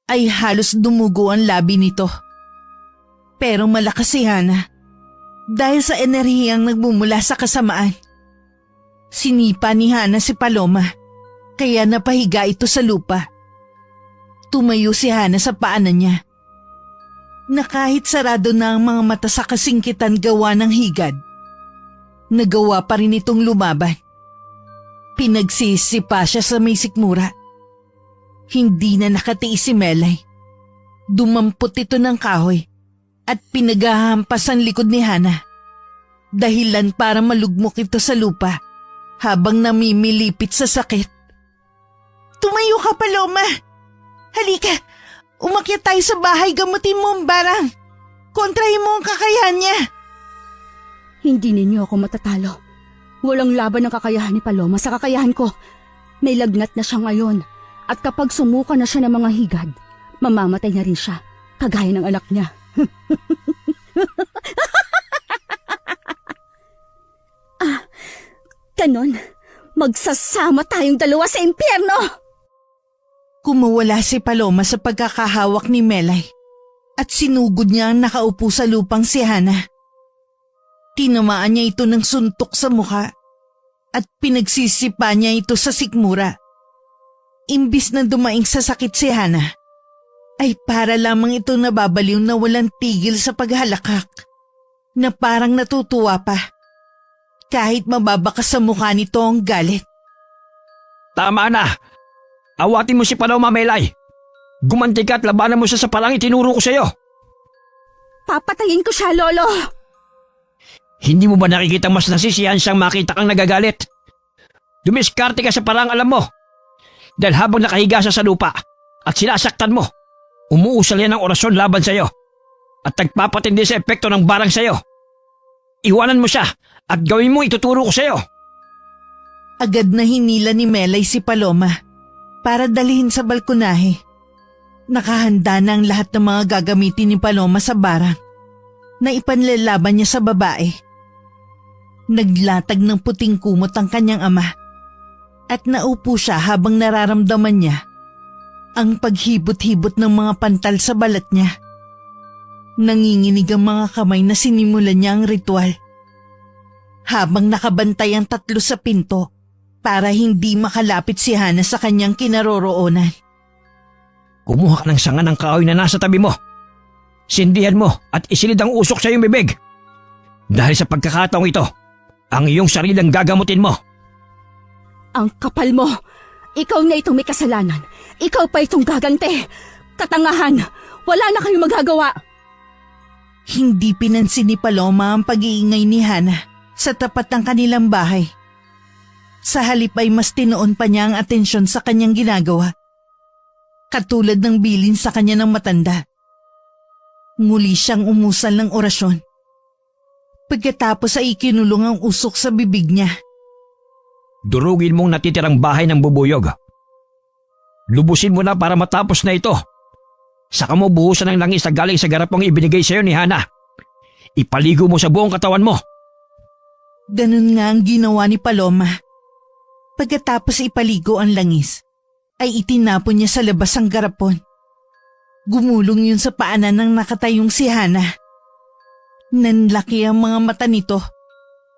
ay halos dumugo ang labi nito. Pero malakas si Hana, dahil sa enerhiyang nagmumula sa kasamaan. Sinipa ni Hana si Paloma, kaya napahiga ito sa lupa. Tumayo si Hana sa paanan niya, na kahit sarado na ang mga mata sa kasingkitan gawa ng higad, nagawa pa rin itong lumaban. Pinagsisipa siya sa may sikmura. Hindi na nakatiis si Melay. Dumampot ito ng kahoy at pinaghahampas ang likod ni Hana. Dahilan para malugmok ito sa lupa habang namimilipit sa sakit. Tumayo ka, Paloma! Halika! Umakyat tayo sa bahay, gamutin mo ang barang. Kontrahin mo ang kakayahan niya. Hindi ninyo ako matatalo. Walang laban ng kakayahan ni Paloma sa kakayahan ko. May lagnat na siya ngayon. At kapag sumuka na siya ng mga higad, mamamatay na rin siya, kagaya ng anak niya. Ganon. Magsasama tayong dalawa sa impyerno! Kumawala si Paloma sa pagkakahawak ni Melay at sinugod niya ang nakaupo sa lupang si Hana. Tinamaan niya ito ng suntok sa mukha at pinagsisipa niya ito sa sikmura. Imbis na dumaing sa sakit si Hana, ay para lamang ito nababaliw na walang tigil sa paghalakak, na parang natutuwa pa. Kahit mababakas sa mukha nito ang galit. Tama na! Awatin mo si Paloma, Melay! Gumanti ka at labanan mo siya sa parang itinuro ko sa iyo! Papatayin ko siya, Lolo! Hindi mo ba nakikita mas nasisiyahan siyang makita kang nagagalit? Dumiskarte ka sa parang alam mo. Dahil habang nakahiga siya sa lupa at sinasaktan mo, umuusal yan ng orasyon laban sa iyo at nagpapatindi sa epekto ng barang sa iyo. Iwanan mo siya at gawin mo ituturo ko sa iyo. Agad na hinila ni Melay si Paloma para dalhin sa balkonahe. Nakahanda na ang lahat ng mga gagamitin ni Paloma sa barang na ipanlalaban niya sa babae. Naglatag ng puting kumot ang kanyang ama at naupo siya habang nararamdaman niya ang paghibot-hibot ng mga pantal sa balat niya. Nanginginig ang mga kamay na sinimulan niya ang ritual. Habang nakabantay ang tatlo sa pinto para hindi makalapit si Hana sa kanyang kinaroroonan. Kumuha ka ng sanga ng kahoy na nasa tabi mo. Sindihan mo at isilid ang usok sa iyong bibig. Dahil sa pagkakataong ito, ang iyong sarilang gagamutin mo. Ang kapal mo! Ikaw na itong may kasalanan. Ikaw pa itong gagante. Katangahan! Wala na kayong magagawa! Hindi pinansin ni Paloma ang pag-iingay ni Hana sa tapat ng kanilang bahay. Sa halip ay mas tinoon pa niya ang atensyon sa kanyang ginagawa. Katulad ng bilin sa kanya ng matanda. Muli siyang umusal ng orasyon. Pagkatapos ay ikinulong ang usok sa bibig niya. Durugin mong natitirang bahay ng bubuyog. Lubusin mo na para matapos na ito. Saka mo buhusan ng langis na galing sa garapong ibinigay sa iyo ni Hana. Ipaligo mo sa buong katawan mo. Ganun nga ang ginawa ni Paloma. Pagkatapos ipaligo ang langis, ay itinapon niya sa labas ang garapon. Gumulong yun sa paanan ng nakatayong si Hana. Nanlaki ang mga mata nito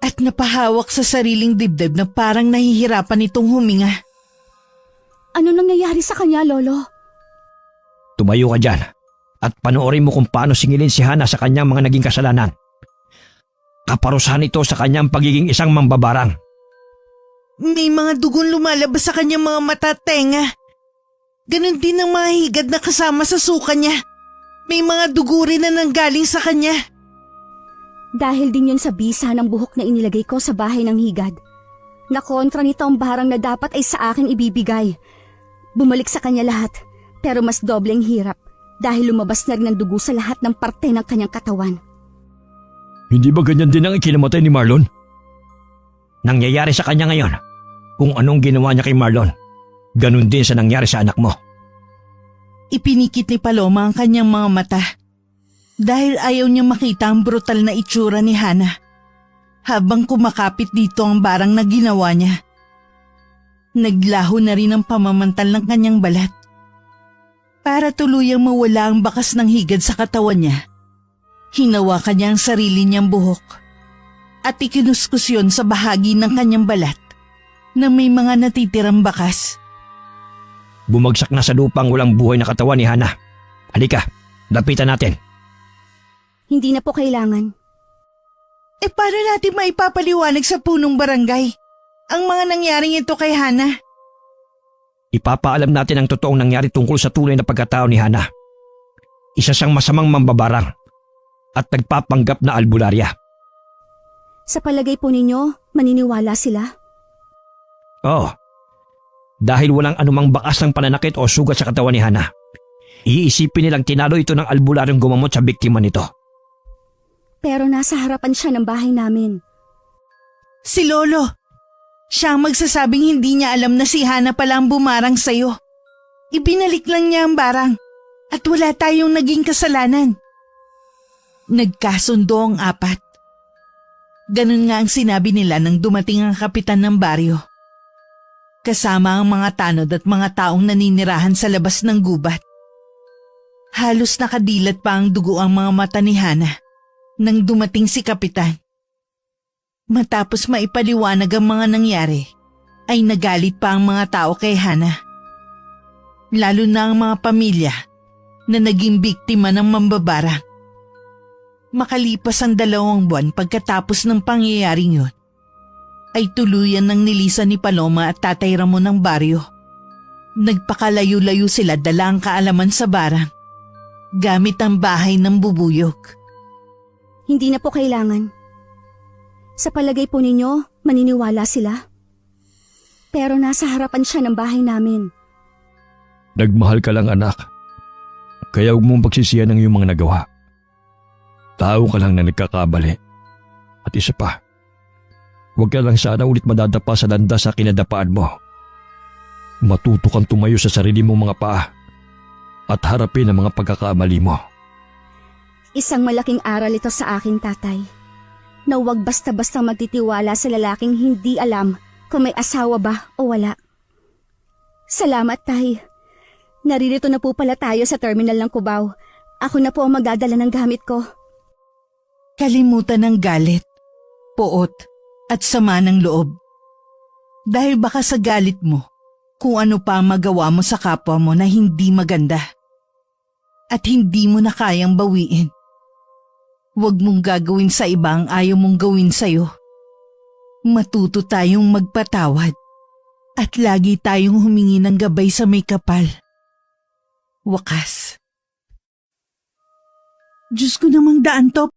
at napahawak sa sariling dibdib na parang nahihirapan itong huminga. Ano nangyayari sa kanya, Lolo? Tumayo ka dyan at panoorin mo kung paano singilin si Hana sa kanyang mga naging kasalanan. Kaparusahan ito sa kanyang pagiging isang mambabarang. May mga dugon lumalabas sa kanyang mga mata at tenga. Ganon din ang mga higad na kasama sa suka niya. May mga dugo rin na nanggaling sa kanya. Dahil din yun sa bisa ng buhok na inilagay ko sa bahay ng higad. Nakontra nito ang barang na dapat ay sa akin ibibigay. Bumalik sa kanya lahat. Pero mas dobleng hirap dahil lumabas na rin ang dugo sa lahat ng parte ng kanyang katawan. Hindi ba ganyan din ang ikinamatay ni Marlon? Nangyayari sa kanya ngayon. Kung anong ginawa niya kay Marlon, ganun din sa nangyari sa anak mo. Ipinikit ni Paloma ang kanyang mga mata dahil ayaw niya makita ang brutal na itsura ni Hana habang kumakapit dito ang barang na ginawa niya. Naglaho na rin ang pamamantal ng kanyang balat. Para tuluyang mawala ang bakas ng higad sa katawan niya, hinawakan niya ang sarili niyang buhok at ikinuskus yun sa bahagi ng kanyang balat na may mga natitirang bakas. Bumagsak na sa lupang walang buhay na katawan ni Hana. Halika, lapitan natin. Hindi na po kailangan. Paano natin maipapaliwanag sa punong barangay ang mga nangyaring ito kay Hana? Ipapaalam natin ang totoong nangyari tungkol sa tunay na pagkatao ni Hana. Isa siyang masamang mambabarang at nagpapanggap na albularya. Sa palagay po ninyo, maniniwala sila? Oo. Dahil walang anumang bakas ng pananakit o sugat sa katawan ni Hana, iisipin nilang tinalo ito ng albularyong gumamot sa biktima nito. Pero nasa harapan siya ng bahay namin. Si Lolo. Siya ang magsasabing hindi niya alam na si Hana pala ang bumarang sa'yo. Ibinalik lang niya ang barang at wala tayong naging kasalanan. Nagkasundo ang apat. Ganun nga ang sinabi nila nang dumating ang kapitan ng baryo. Kasama ang mga tanod at mga taong naninirahan sa labas ng gubat. Halos nakadilat pa ang dugo ang mga mata ni Hana nang dumating si kapitan. Matapos maipaliwanag ang mga nangyari, ay nagalit pa ang mga tao kay Hana. Lalo na ang mga pamilya na naging biktima ng mambabarang. Makalipas ang 2 buwan pagkatapos ng pangyayaring yun, ay tuluyan ng nilisan ni Paloma at Tatay Ramon ng baryo. Nagpakalayo-layo sila dala ang kaalaman sa barang, gamit ang bahay ng bubuyog. Hindi na po kailangan. Sa palagay po ninyo, maniniwala sila? Pero nasa harapan siya ng bahay namin. Nagmahal ka lang, anak. Kaya huwag mong pagsisiyan ang iyong mga nagawa. Tao ka lang na nagkakabali. At isa pa, huwag ka lang sana ulit madadapa sa landas sa kinadapaan mo. Matuto kang tumayo sa sarili mong mga paa at harapin ang mga pagkakamali mo. Isang malaking aral ito sa akin, Tatay. Na huwag basta-basta magtitiwala sa lalaking hindi alam kung may asawa ba o wala. Salamat, Tay. Naririto na po pala tayo sa terminal ng Cubao. Ako na po ang magdadala ng gamit ko. Kalimutan ng galit, poot at sama ng loob. Dahil baka sa galit mo, kung ano pa ang magawa mo sa kapwa mo na hindi maganda. At hindi mo na kayang bawiin. Huwag mong gagawin sa iba ang ayaw mong gawin sa'yo. Matuto tayong magpatawad at lagi tayong humingi ng gabay sa may kapal. Wakas. Diyos ko namang daan to.